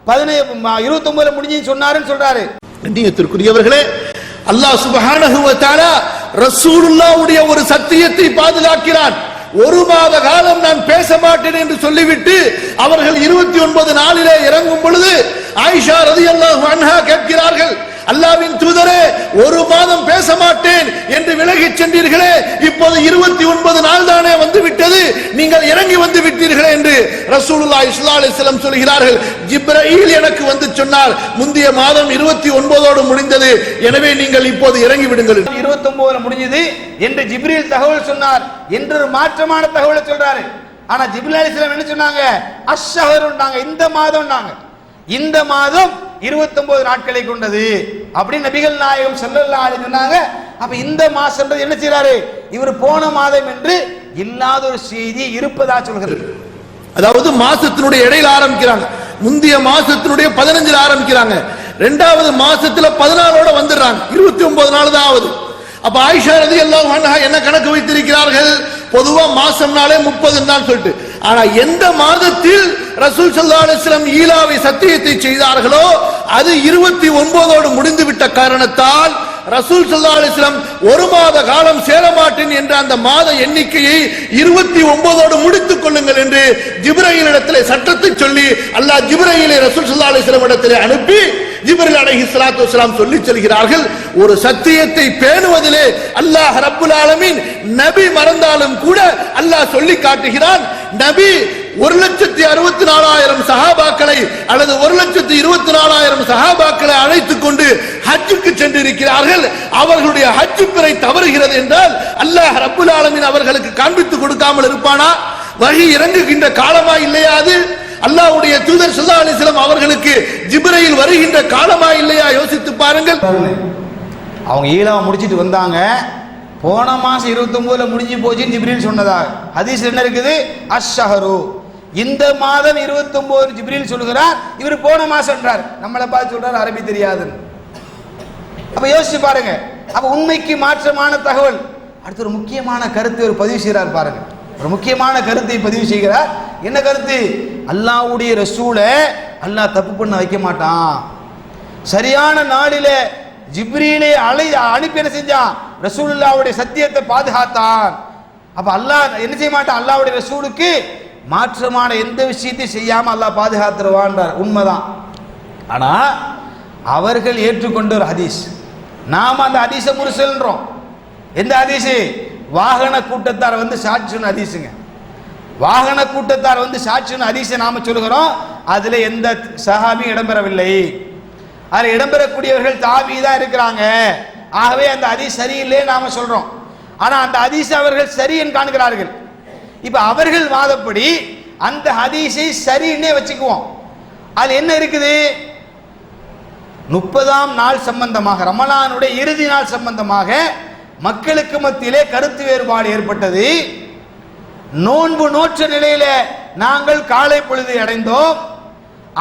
Speaker 2: 29 முடிஞ்சுன்னு சொன்னாருன்னு சொல்றாரு.
Speaker 4: கண்ணியத்திற்குரியவர்களே, அல்லாஹ் சுப்ஹானஹு வ தஆலா ரசூலுல்லாஹ்வுடைய ஒரு சத்தியத்தை பாதுகாக்கிறான். ஒரு மாத காலம் நான் பேச மாட்டேன் என்று சொல்லிவிட்டு அவர்கள் 29 நாளிலே இறங்கும் பொழுது ஆயிஷா ரலியல்லாஹு அன்ஹா கேட்கிறார்கள், அல்லாஹ்வின் தூதரே, ஒரு மாதம் பேச மாட்டேன் என்று விலகிச் சென்றீர்களே, இப்போது 29 நாள் தானே வந்து விட்டது, நீங்கள் இறங்கி வந்து விட்டீர்களே என்று ரசூலுல்லாஹி ஸல்லல்லாஹு அலைஹி வஸல்லம் சொல்கிறார்கள். ஜிப்ரீல் எனக்கு வந்து சொன்னார், முந்திய மாதம் 29ஓடு முடிந்தது, எனவே நீங்கள் இப்போது இறங்கி விடுங்கள்.
Speaker 2: 29 முடிஞ்சது என்று ஜிப்ரீல் தகவல் சொன்னார் என்று ஒரு மாற்றமான தகவலை சொல்றாரு. ஆனா ஜிப்ரீல் அலைஹிஸ்ஸலாம் என்ன சொன்னாங்க? அஷ்ஷஹருன்னாங்க, இந்த மாதம்னாங்க. இந்த மாதம் 29 நாட்களை கொண்டது அப்படின்னு நபிகள் நாயகம் ஸல்லல்லாஹு அலைஹி சொன்னாங்க. அப்ப இந்த மாசம்ன்றது என்ன செய்றாரு? இவர் போன மாதம் என்று இல்லாத ஒரு செய்தி இருப்பதா சொல்கிறது.
Speaker 4: அதாவது மாசத்தினுடைய இடையில ஆரம்பிக்கிறாங்க, முந்திய மாசத்தினுடைய 15 ஆரம்பிக்கிறாங்க, இரண்டாவது மாசத்துல 14ஓட வந்துடுறாங்க, 29 நாள் தான் ஆகுது. அப்ப ஆயிஷா ரலியல்லாஹு அன்ஹா என்ன கணக்கு வைத்திருக்கிறார்கள்? பொதுவா மாசம்னாலே 30 தான் சொல்லிட்டு, ஆனா எந்த மாதத்தில் ரசூல் ஸல்லல்லாஹு அலைஹி வஸல்லம் ஈலாவை சத்தியத்தை செய்தார்களோ அது 29ஓடு முடிந்து விட்ட காரணத்தால் ரசூல் ஸல்லல்லாஹு அலைஹி வஸல்லம் ஒரு மாத காலம் சேர மாட்டேன் என்ற அந்த மாத எண்ணிக்கையை 29ஓடு முடித்துக் கொள்ளுங்கள் என்று ஜிப்ரீலிடத்திலே சட்டத்தை சொல்லி அல்லாஹ் ஜிப்ரீலை ரசூல் ஸல்லல்லாஹு அலைஹி வஸல்லம் இடத்திலே அனுப்பி ஜிப்ரீல் அலைஹிஸ்ஸலாத்து வஸலாம் சொல்லி செல்கிறார்கள். ஒரு சத்தியத்தை பேணுவதிலே அல்லாஹ் ரப்புல் ஆலமீன் நபி மறந்தாலும் கூட அல்லாஹ் சொல்லி காட்டுகிறான். நபி 1,64,000 சஹாபாக்களை அல்லது 1,24,000 சஹாபாக்களை அழைத்துக் கொண்டு ஹஜ்ஜுக்கு சென்றிருக்கிறார்கள். அவர்களுடைய ஹஜ் பிறை தவறுகிறது என்றால் அல்லாஹ் ரப்புல் ஆலமீன் அவர்களுக்கு காண்பித்து கொடுக்காமல் இருப்பானா? வஹி இறங்குகின்ற காலமா இல்லையா? அது அல்லாஹ்வுடைய தூதர் ஸல்லல்லாஹு அலைஹி வஸல்லம் அவர்களுக்கு ஜிப்ரீல் வருகின்ற காலமா இல்லையா? யோசித்து பாருங்கள்.
Speaker 2: அவங்க ஈலாவை முடிச்சிட்டு வந்தாங்க, போன மாசம் 29ல முடிஞ்சு போச்சுன்னு ஜிப்ரீல் சொன்னதா ஹதீஸ் என்ன இருக்குது? அஷ்ஷஹரு, இந்த மாதம் 29 ஜிப்ரீல் சொல்கிறார், இவர் போன மாசம்ன்றார். நம்மளை பார்த்து சொல்றார் அரபி தெரியாதுன்னு. அப்ப யோசிச்சு பாருங்க. அப்ப உண்மைக்கு மாற்றமான தகவல். அடுத்து ஒரு முக்கியமான கருத்தை ஒரு பதிவு செய்கிறார் பாருங்க. ஒரு முக்கியமான கருத்தை பதிவு செய்கிறார். என்ன கருத்து? அல்லாஹ்வுடைய ரசூலை அல்லாஹ் தப்பு பண்ண வைக்க மாட்டான். சரியான நாளில ஜிப்ரீலை அனுப்பி என்ன செஞ்சான்? ரசூலுல்லாஹ்வுடைய சத்தியத்தை பாதுகாத்தான். அப்ப அல்லாஹ் என்ன செய்ய மாட்டான்? அல்லாஹ்வுடைய ரசூலுக்கு மாற்றமான எந்த விஷயத்தையும் செய்யாம அல்லாஹ் பாதுகாத்துருவான்றார். உண்மைதான். ஆனா அவர்கள் ஏற்றுக்கொண்ட ஒரு ஹதீஸ், நாம அந்த ஹதீஸை முர்சல்ன்றோம். எந்த ஹதீஸ்? வாகன கூட்டத்தார் வந்து சாட்சி சொன்ன ஹதீஸுங்க. வாகன கூட்டத்தார் வந்து சாட்சி சொன்ன ஹதீஸை நாம சொல்லுகிறோம், அதுல எந்த சஹாபியும் இடம்பெறவில்லை. அதில் இடம்பெறக்கூடியவர்கள் தாபி தான் இருக்கிறாங்க. ஆகவே அந்த ஹதீஸ் சரியில்லை நாம சொல்றோம். ஆனா அந்த ஹதீஸ் அவர்கள் சரி என்று காண்கிறார்கள். இப்ப அவர்கள் வாதப்படி அந்த ஹதீஸை சரின்னே வச்சுக்குவோம். அது என்ன இருக்குது? 30ஆம் நாள் சம்பந்தமாக, ரமலானுடைய இறுதி நாள் சம்பந்தமாக மக்களுக்கு மத்தியிலே கருத்து வேறுபாடு ஏற்பட்டது. நோன்பு நோற்ற நிலையில நாங்கள் காலை பொழுது அடைந்தோம்.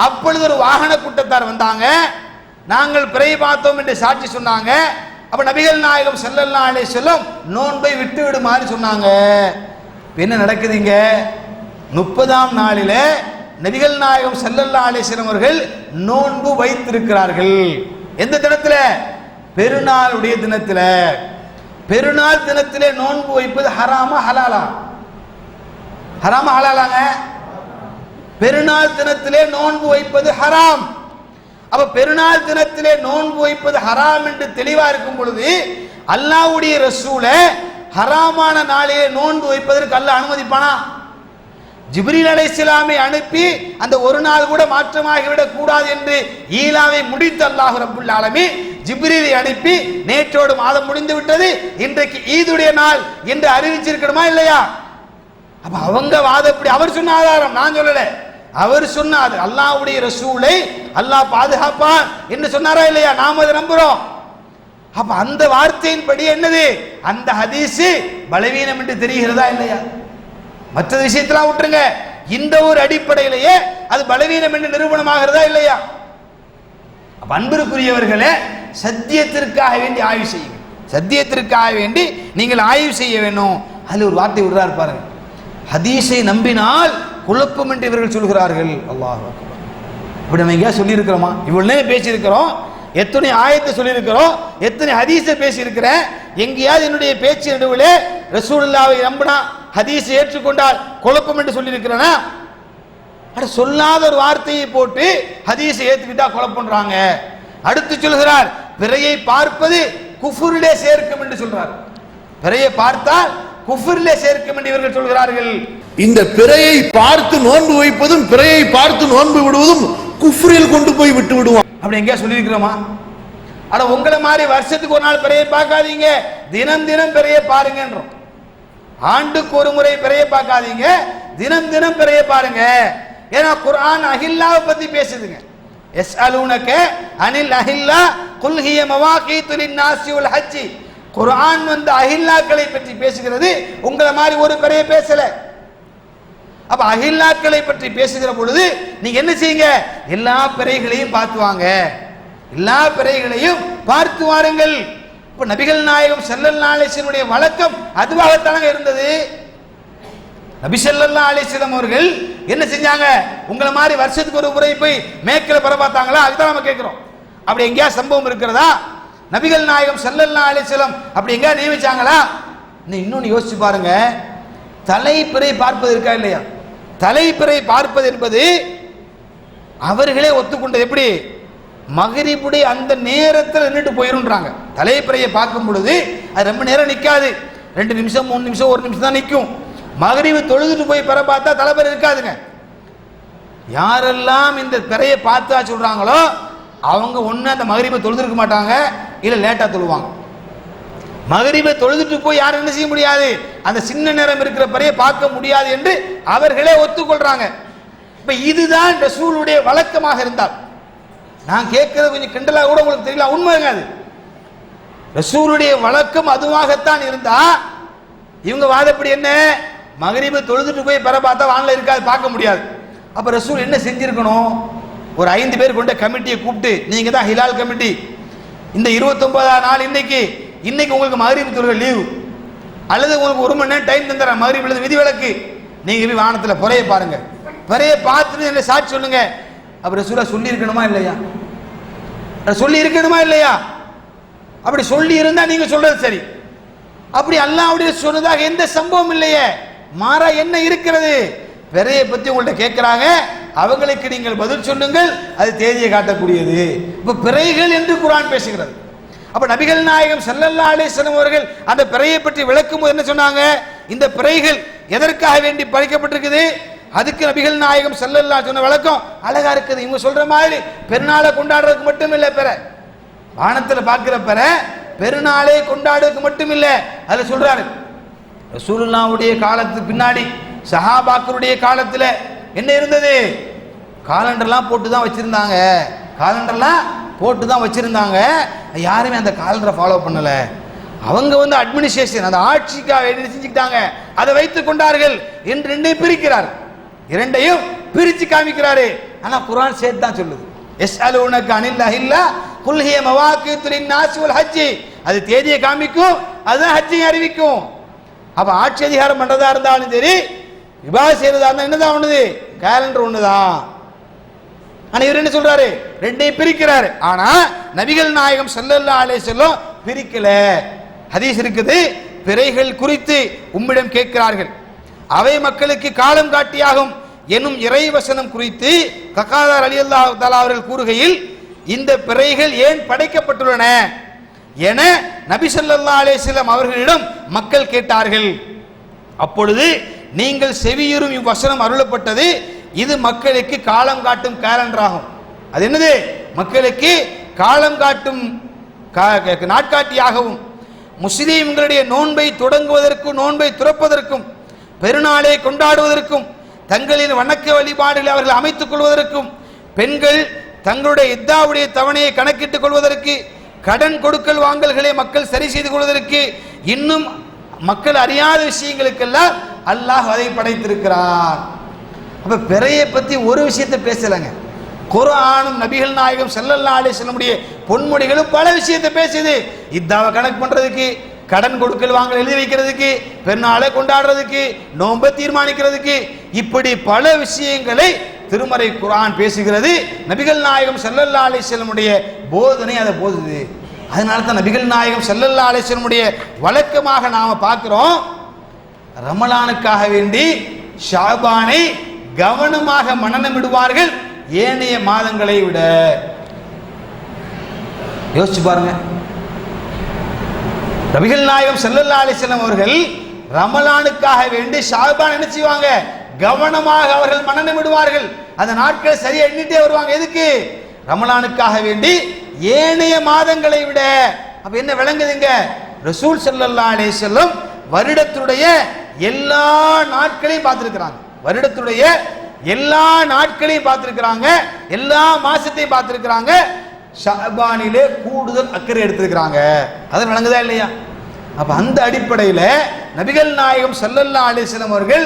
Speaker 2: அப்பொழுது ஒரு வாகன கூட்டத்தார் வந்தாங்க, நாங்கள் பிறை பார்த்தோம் என்று சாட்சி சொன்னாங்க. அப்ப நபிகள் நாயகம் ஸல்லல்லாஹு அலைஹி வஸல்லம் நோன்பை விட்டு விடுமாறு சொன்னாங்க. என்ன நடக்குதுங்க? 30ஆம் நாளில நபிகள் நாயகம் ஸல்லல்லாஹு அலைஹி வஸல்லம் அவர்கள் நோன்பு வைத்திருக்கிறார்கள். எந்த தினத்துல? பெருநாளுடைய தினத்துல. பெருநாள் தினத்திலே நோன்பு வைப்பது ஹராமா ஹலாலா? ஹராமா ஹலாலாங்க? பெருநாள் தினத்திலே நோன்பு வைப்பது ஹராம். அப்ப பெருநாள் தினத்திலே நோன்பு வைப்பது ஹராம் என்று தெளிவா இருக்கும் பொழுது அல்லாஹ்வுடைய ரசூல ஹராமான நாளிலே நோன்பு வைப்பதற்கு அல்லாஹ் அனுமதிப்பானா? ஜிப்ரீல் அலைஹிஸ்ஸலாமை அனுப்பி அந்த ஒரு நாள் கூட மாற்றமாகிவிடக் கூடாது என்று ஈலாவை முடித்த அல்லாஹ் ரப்புல் ஆலமீன் ஜிப்ரீலை அனுப்பி நேற்றோடு மாதம் முடிந்து விட்டது, இன்றைக்கு ஈதுடைய நாள் என்று அறிவிச்சிருக்கணுமா இல்லையா? அப்ப அவங்க வாதப்படி அவர் சொன்ன ஆதாரம், நான் சொல்லல, அவர் சொன்னார். அல்லாஹ்வுடைய ரசூலை அல்லாஹ் பாதுகாப்பான் என்று சொன்னாரா இல்லையா? நாம அதை நம்புறோம். அப்ப அந்த வார்த்தையின்படி என்னது? அந்த ஹதீஸ் பலவீனம் என்று தெரிகிறதா இல்லையா? மற்ற விஷயத்தெல்லாம் விட்டுருங்க, இந்த ஒரு அடிப்படையிலேயே அது பலவீனம் என்று நிரூபணமாகிறதா இல்லையா? அன்பிற்குரியவர்களே, சத்தியத்திற்காக வேண்டி ஆய்வு செய்யுங்க. சத்தியத்திற்காக வேண்டி நீங்கள் ஆய்வு செய்ய வேணும். அதில் ஒரு வார்த்தை விடுறாரு பாருங்க, ஹதீஸை நம்பினால் குழப்பம் என்று இவர்கள் சொல்கிறார்கள். அல்லாஹ் அக்பர். இப்படி நம்ம எங்கேயா சொல்லியிருக்கிறோமா? இவ்வளவு நேரம் பேசியிருக்கிறோம், எத்தனை ஆயத்தை சொல்லியிருக்கிறோம், எத்தனை ஹதீஸை பேசியிருக்கிறேன். எங்கேயாவது என்னுடைய பேச்சு நடுவிலே ரசூலுல்லாஹ்வை நம்பினா ஹதீஸை ஏற்றுக்கொண்டால் குழப்பம் என்று சொல்லியிருக்கிறேனா? சொல்லாத ஒரு வார்த்தையை போட்டு ஹதீஸை ஏற்றுக்கிட்டா குழப்பம்ன்றாங்க. அடுத்து சொல்கிறார், பிறையை பார்ப்பது குஃபுரிலே சேர்க்கும் என்று சொல்றார். பிறையை பார்த்தால் குஃபுரிலே சேர்க்கும் என்று இவர்கள் சொல்கிறார்கள்.
Speaker 4: இந்த பிறையை பார்த்து நோன்பு வைப்பதும் பிறையை பார்த்து நோன்பு விடுவதும் குஃப்ரில் கொண்டு போய் விட்டு விடுவான்.
Speaker 2: அப்படி எங்கேயா சொல்லியிருக்கிறோமா? ஆனா உங்களை மாதிரி வருஷத்துக்கு ஒரு நாள் பிறையை பார்க்காதீங்க, தினம் தினம் பிறையை பாருங்கன்றோம். ஆண்டுக்கு ஒரு முறை பிறையை பார்க்காதீங்க, தினம் தினம் பிறையை பாருங்க. ஏன்னா குர்ஆன் அஹில்லாவை பத்தி பேசுதுங்க. யஸ்அலூனக அனில் அஹில்லா குல் ஹிய மவாகீது லின்னாஸி வல் ஹஜ். குர்ஆன் வந்து அஹில்லாக்களை பற்றி பேசுகிறது, உங்களை மாதிரி ஒரு பிறையை பேசல. அப்ப அஹில்லாக்களை பற்றி பேசுகிற பொழுது நீங்க என்ன செய்யுங்க? எல்லா பிறைகளையும் பார்த்து வாங்க, எல்லா பிறைகளையும் பார்த்து வாருங்கள். இப்ப நபிகள் நாயகம் ஸல்லல்லாஹு அலைஹி வஸல்லம் வழக்கம் அதுவாகத்தானே இருந்தது. நபி ஸல்லல்லாஹு அலைஹி வஸல்லம் அவர்கள் என்ன செஞ்சாங்க? உங்களை மாதிரி வருஷத்துக்கு ஒரு முறை போய் மேற்கில பர பார்த்தாங்களா? அதுதான் நம்ம கேட்கிறோம். அப்படி எங்கேயா சம்பவம் இருக்கிறதா? நபிகள் நாயகம் ஸல்லல்லாஹு அலைஹி வஸல்லம் அப்படி எங்கேயா நியமிச்சாங்களா? இன்னொன்னு யோசிச்சு பாருங்க, தலைப்பிறை பார்ப்பது இருக்கா இல்லையா? தலைப்பிறை பார்ப்பது என்பது அவர்களே ஒத்துக்கொண்டது. எப்படி? மகரிபுடைய அந்த நேரத்தில் நின்றுட்டு போயிருன்றாங்க. தலைப்பிறையை பார்க்கும் பொழுது அது ரொம்ப நேரம் நிற்காது, 2 நிமிஷம் 3 நிமிஷம் 1 நிமிஷம் தான் நிற்கும். மகரிபு தொழுதுட்டு போய் பிற பார்த்தா தலைப்பிறை இருக்காதுங்க. யாரெல்லாம் இந்த பிறையை பார்த்தா சொல்றாங்களோ அவங்க ஒன்று அந்த மகரிபை தொழுதுருக்க மாட்டாங்க, இல்லை லேட்டாக தொழுவாங்க. மகரிபை தொழுதுட்டு போய் யாரும் என்ன செய்ய முடியாது, அந்த சின்ன நேரம் இருக்கிற பிறையை பார்க்க முடியாது என்று அவர்களே ஒத்துக்கொள்றாங்க. இப்ப இதுதான் ரசூலுடைய வழக்கமாக இருந்தால், நான் கேட்கறது கொஞ்சம் கிண்டலாக கூட உங்களுக்கு தெரியல, உண்மைங்க அது. ரசூலுடைய வழக்கம் அதுவாகத்தான் இருந்தா இவங்க வாதப்படி என்ன? மகரிபை தொழுதுட்டு போய் பிற பார்த்தா வானிலை இருக்காது, பார்க்க முடியாது. அப்ப ரசூல் என்ன செஞ்சிருக்கணும்? ஒரு 5 பேர் கொண்ட கமிட்டியை கூப்பிட்டு, நீங்க தான் ஹிலால் கமிட்டி, இந்த 29ஆம் நாள் இன்னைக்கு உங்களுக்கு மகரிப் தொழுகை லீவு, அல்லது உங்களுக்கு 1 மணி நேரம் டைம் தந்துடுறேன், மகரிப் விதிவிலக்கு, நீங்க போய் வானத்தில் பிறையை பாருங்க, பிறையை பார்த்துட்டு என்ன சாட்சி சொல்லுங்க. அப்ப ரசூலா சொல்லி இருக்கணுமா இல்லையா? சொல்லி இருக்கணுமா இல்லையா? அப்படி சொல்லி இருந்தா நீங்க சொல்றது சரி. அப்படி அல்லாஹ்வுடைய சொன்னதாக எந்த சம்பவம் இல்லையே. மாறா என்ன இருக்கிறது? பிறையை பத்தி உங்கள்ட்ட கேட்கிறாங்க, அவங்களுக்கு நீங்கள் பதில் சொல்லுங்கள், அது தேதியை காட்டக்கூடியது. இப்ப பிறைகள் என்று குர்ஆன் பேசுகிறது. அப்ப நபிகள் நாயகம் ஸல்லல்லாஹு அலைஹி வஸல்லம் அவர்கள் அந்த பிறையை பற்றி விளக்கும் போது என்ன சொன்னாங்க? இந்த பிறைகள் எதற்காக வேண்டி படைக்கப்பட்டிருக்குது? அதுக்கு நபிகள் நாயகம் ஸல்லல்லாஹு சொன்ன விளக்கம் அழகா இருக்குது. இவங்க சொல்ற மாதிரி பெருநாளை கொண்டாடுறதுக்கு மட்டும் இல்ல பிறை, வானத்துல பார்க்கிற பிறை பெருநாளே கொண்டாடுறதுக்கு மட்டும் இல்ல. அதுல சொல்றாரு, ரசூலுல்லாஹ்வுடைய காலத்துக்கு பின்னாடி சஹாபாக்களுடைய காலத்துல என்ன இருந்தது? காலண்டர்லாம் போட்டு தான் வச்சிருந்தாங்க. காலண்டர்லாம் போட்டு தான் வச்சிருந்தாங்க. யாருமே அந்த காலண்டரை ஃபாலோ பண்ணல. அவங்க அட்மினிஸ்ட்ரேஷன், அந்த ஆட்சிக்காக என்ன செஞ்சுக்கிட்டாங்க? அதை வைத்துக் கொண்டார்கள் என்று ரெண்டையும் பிரிக்கிறார், இரண்டையும் பிரிச்சு காமிக்கிறாரு. ஆனா குர்ஆன் சேர்த்து தான் சொல்லுது. யஸ்அலூனக அனில் அஹில்லா குல் ஹிய மவாகீத்து லின்னாஸ் வல் ஹஜ். அது தேதியை காமிக்கும், அதுதான் ஹஜ்ஜை அறிவிக்கும். அப்ப ஆட்சி அதிகாரம் பண்றதா இருந்தாலும் சரி, இபாதத் செய்யறதா இருந்தா என்னதான் ஒண்ணுது? காலண்டர் ஒண்ணுதான். ஆனா இவர் என்ன சொல்றாரு? ரெண்டையும் பிரிக்கிறாரு. ஆனா நபிகள் நாயகம் ஸல்லல்லாஹு அலைஹி வஸல்லம் பிரிக்கல. ஹதீஸ் இருக்குது, பிறைகள் குறித்து உம்மிடம் கேட்கிறார்கள், அவை மக்களுக்கு காலம் காட்டியாகும் எனும் இறைவசனம் குறித்து ககாதார் ரலியல்லாஹு தஆலா அவர்கள் கூறுகையில், இந்த பிறைகள் ஏன் படைக்கப்பட்டுள்ளன என நபி ஸல்லல்லாஹு அலைஹி வஸல்லம் அவர்களிடம் மக்கள் கேட்டார்கள். அப்பொழுது நீங்கள் செவியுறும் இவ்வசனம் அருளப்பட்டது, இது மக்களுக்கு காலம் காட்டும் கேலண்டர் ஆகும். அது என்னது? மக்களுக்கு காலம் காட்டும் நாட்காட்டியாகவும் முஸ்லீம்களுடைய நோன்பை தொடங்குவதற்கும் நோன்பை துறப்பதற்கும் பெருநாளை கொண்டாடுவதற்கும் தங்களின் வணக்க வழிபாடுகளை அவர்கள் அமைத்துக் கொள்வதற்கும் பெண்கள் தங்களுடைய இத்தாவுடைய தவணையை கணக்கிட்டுக் கொள்வதற்கு கடன் கொடுக்கல் வாங்கல்களை மக்கள் சரி செய்து கொள்வதற்கு இன்னும் மக்கள் அறியாத விஷயங்களுக்கெல்லாம் அல்லாஹ் அதை படைத்திருக்கிறார். அப்ப பிறையை பத்தி ஒரு விஷயத்தை பேசலங்க. குர்ஆனும் நபிகள் நாயகம் ஸல்லல்லாஹு அலைஹி வஸல்லமுடைய பொன்மொழிகளும் பல விஷயத்தை பேசுது. இத்தாவை கணக்கு பண்றதுக்கு, கடன் கொடுக்கல் வாங்கல் எழுதி வைக்கிறதுக்கு, பெருநாளை கொண்டாடுறதுக்கு, நோன்பை தீர்மானிக்கிறதுக்கு, இப்படி பல விஷயங்களை திருமறை குர்ஆன் பேசுகிறது. நபிகள் நாயகம் ஸல்லல்லாஹு அலைஹி வஸல்லமுடைய போதனை அதை போதுது. அதனால தான் நபிகள் நாயகம் ஸல்லல்லாஹு அலைஹி வஸல்லமுடைய வழக்கமாக நாம பார்க்கிறோம், ரமலானுக்காக வேண்டி ஷாபானை கவனமாக மனனமிடுவார்கள் ஏனைய மாதங்களை விட. யோசிச்சு பாருங்க, நபிகள் நாயகம் ஸல்லல்லாஹு அலைஹி வஸல்லம் அவர்கள் ரமலானுக்காக வேண்டி ஷாபான் என்ன செய்வாங்க? கவனமாக அவர்கள் மனனமிடுவார்கள். அந்த நாட்களை சரியா எண்ணிட்டே வருவாங்க. எதுக்கு? ரமலானுக்காக வேண்டி ஏனைய மாதங்களை விட. அப்ப என்ன விளங்குதுங்க? ரசூல் ஸல்லல்லாஹு அலைஹி வஸல்லம் வருடத்துடைய எல்லா நாட்களையும் பார்த்திருக்கிறாங்க. வருடத்துடைய எல்லா நாட்களையும் பார்த்திருக்கிறாங்க, எல்லா மாசத்தையும் பார்த்திருக்கிறாங்க. ஷஅபானிலே கூடுதல் அக்கறை எடுத்திருக்கிறாங்க. அது விளங்குதா இல்லையா? அப்ப அந்த அடிப்படையில் நபிகள் நாயகம் ஸல்லல்லாஹு அலைஹி வஸல்லம் அவர்கள்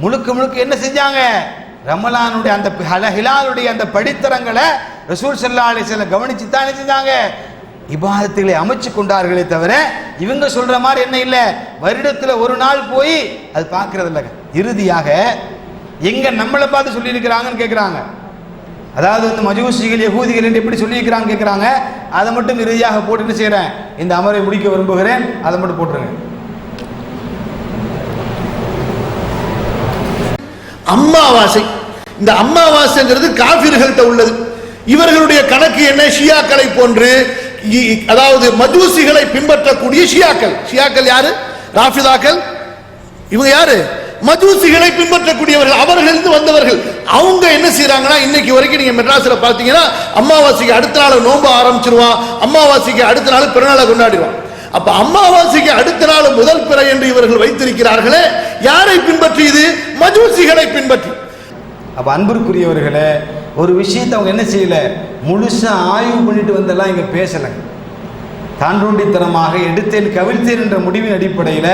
Speaker 2: முழுக்க முழுக்க என்ன செஞ்சாங்க? ரமலானுடைய அந்த ஹிலாலுடைய அந்த படித்தரங்களை ரசூல் ஸல்லல்லாஹு அலைஹி வஸல்லம் கவனிச்சு தான் என்ன செஞ்சாங்க? இபாதத்துகளை அமைச்சு கொண்டார்களே தவிர இவங்க சொல்ற மாதிரி என்ன இல்லை, வருடத்துல ஒரு நாள் போய் அது பார்க்கறது இல்லைங்க. இறுதியாக எங்க நம்மளை பார்த்து சொல்லி இருக்கிறாங்கன்னு கேட்கிறாங்க. அதாவது மஜூசிகள் யகூதிகள் என்று எப்படி சொல்லி இருக்கிறாங்கன்னு கேட்கிறாங்க. அதை மட்டும் இறுதியாக போட்டு என்ன செய்யறேன்? இந்த அமரை முடிக்க விரும்புகிறேன், அதை மட்டும் போட்டுருங்க.
Speaker 4: அம்மாவாசை, இந்த அம்மாவாசைங்கிறது காபிர்கள்ட்ட உள்ளது. இவர்களுடைய கணக்கு என்ன? ஷியாக்களை போன்று, அதாவது மஜூசிகளை பின்பற்றக்கூடிய ஷியாக்கள். ஷியாக்கள் யாரு? ராஃபிதாக்கள். இவங்க யாரு? மஜூசிகளை பின்பற்றக்கூடியவர்கள், அவர்களிருந்து வந்தவர்கள். அவங்க என்ன செய்யறாங்கன்னா, இன்னைக்கு வரைக்கும் நீங்க மெட்ராஸ்ல பாத்தீங்கன்னா அம்மாவாசைக்கு அடுத்த நாள் நோன்பு ஆரம்பிச்சிருவான், அம்மாவாசைக்கு அடுத்த நாள் பிறநாளை கொண்டாடுவான். அப்ப அம்மாவாசைக்கு அடுத்த நாள் முதல் பிறை என்று இவர்கள் வைத்திருக்கிறார்களே, யாரை பின்பற்றி? இது மஜூசிகளை பின்பற்றி.
Speaker 2: அப்ப அன்பிற்குரியவர்களே, ஒரு விஷயத்தை அவங்க என்ன செய்யல, முழுசா ஆய்வு பண்ணிட்டு வந்தெல்லாம் இங்க பேசல. தாண்டோண்டித்தனமாக எடுத்தேன் கவிழ்த்தேன் என்ற முடிவின் அடிப்படையில்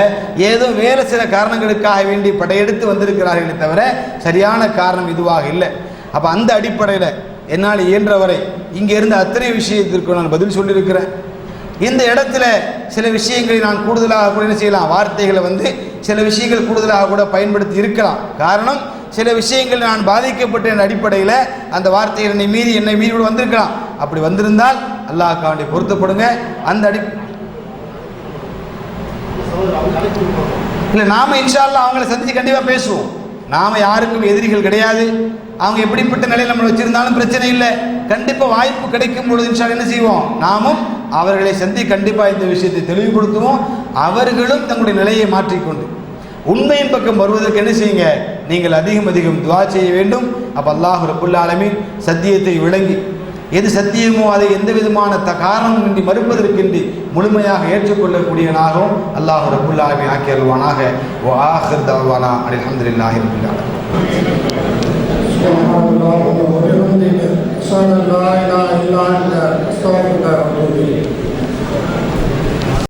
Speaker 2: ஏதோ வேறு சில காரணங்களுக்காக வேண்டி படையெடுத்து வந்திருக்கிறார்களே தவிர சரியான காரணம் இதுவாக இல்லை. அப்ப அந்த அடிப்படையில் என்னால் இயன்றவரை இங்க இருந்த அத்தனை விஷயத்திற்கு நான் பதில் சொல்லியிருக்கிறேன். இந்த இடத்துல சில விஷயங்களை நான் கூடுதலாக கூட என்ன செய்யலாம், வார்த்தைகளை சில விஷயங்கள் கூடுதலாக கூட பயன்படுத்தி இருக்கலாம். காரணம், சில விஷயங்கள் நான் பாதிக்கப்பட்ட அடிப்படையில் அந்த வார்த்தைகள் என்னை மீறி கூட வந்திருக்கலாம். அப்படி வந்திருந்தால் அல்லாஹ்வுக்காக வேண்டி பொருத்தப்படுங்க. அந்த இல்லை, நாம இன்ஷா அல்லாஹ் அவங்களை சந்திச்சு கண்டிப்பா பேசுவோம். நாம யாருக்கும் எதிரிகள் கிடையாது. அவங்க எப்படிப்பட்ட நிலையில் நம்மளை வச்சிருந்தாலும் பிரச்சனை இல்லை. கண்டிப்பா வாய்ப்பு கிடைக்கும் பொழுது இன்ஷா அல்லாஹ் என்ன செய்வோம், நாமும் அவர்களை சந்தி கண்டிப்பாக இந்த விஷயத்தை தெளிவுபடுத்துவோம். அவர்களும் தங்களுடைய நிலையை மாற்றிக்கொண்டு உண்மையின் பக்கம் வருவதற்கு என்ன செய்யுங்க, நீங்கள் அதிகம் அதிகம் துஆ செய்ய வேண்டும். அப்போ அல்லாஹ் ரப்புல் ஆலமீன் சத்தியத்தை விளங்கி எது சத்தியமோ அதை எந்த விதமான காரணமின்றி மறுப்பதற்கின்றி முழுமையாக ஏற்றுக்கொள்ளக்கூடியவனாகவும் அல்லாஹ் ரப்புல் ஆலமீன் ஆக்கி அருள்வானாக. வ ஆகிர் தஅவானா அல்ஹம்துலில்லாஹி ரப்பில் ஆலமீன்.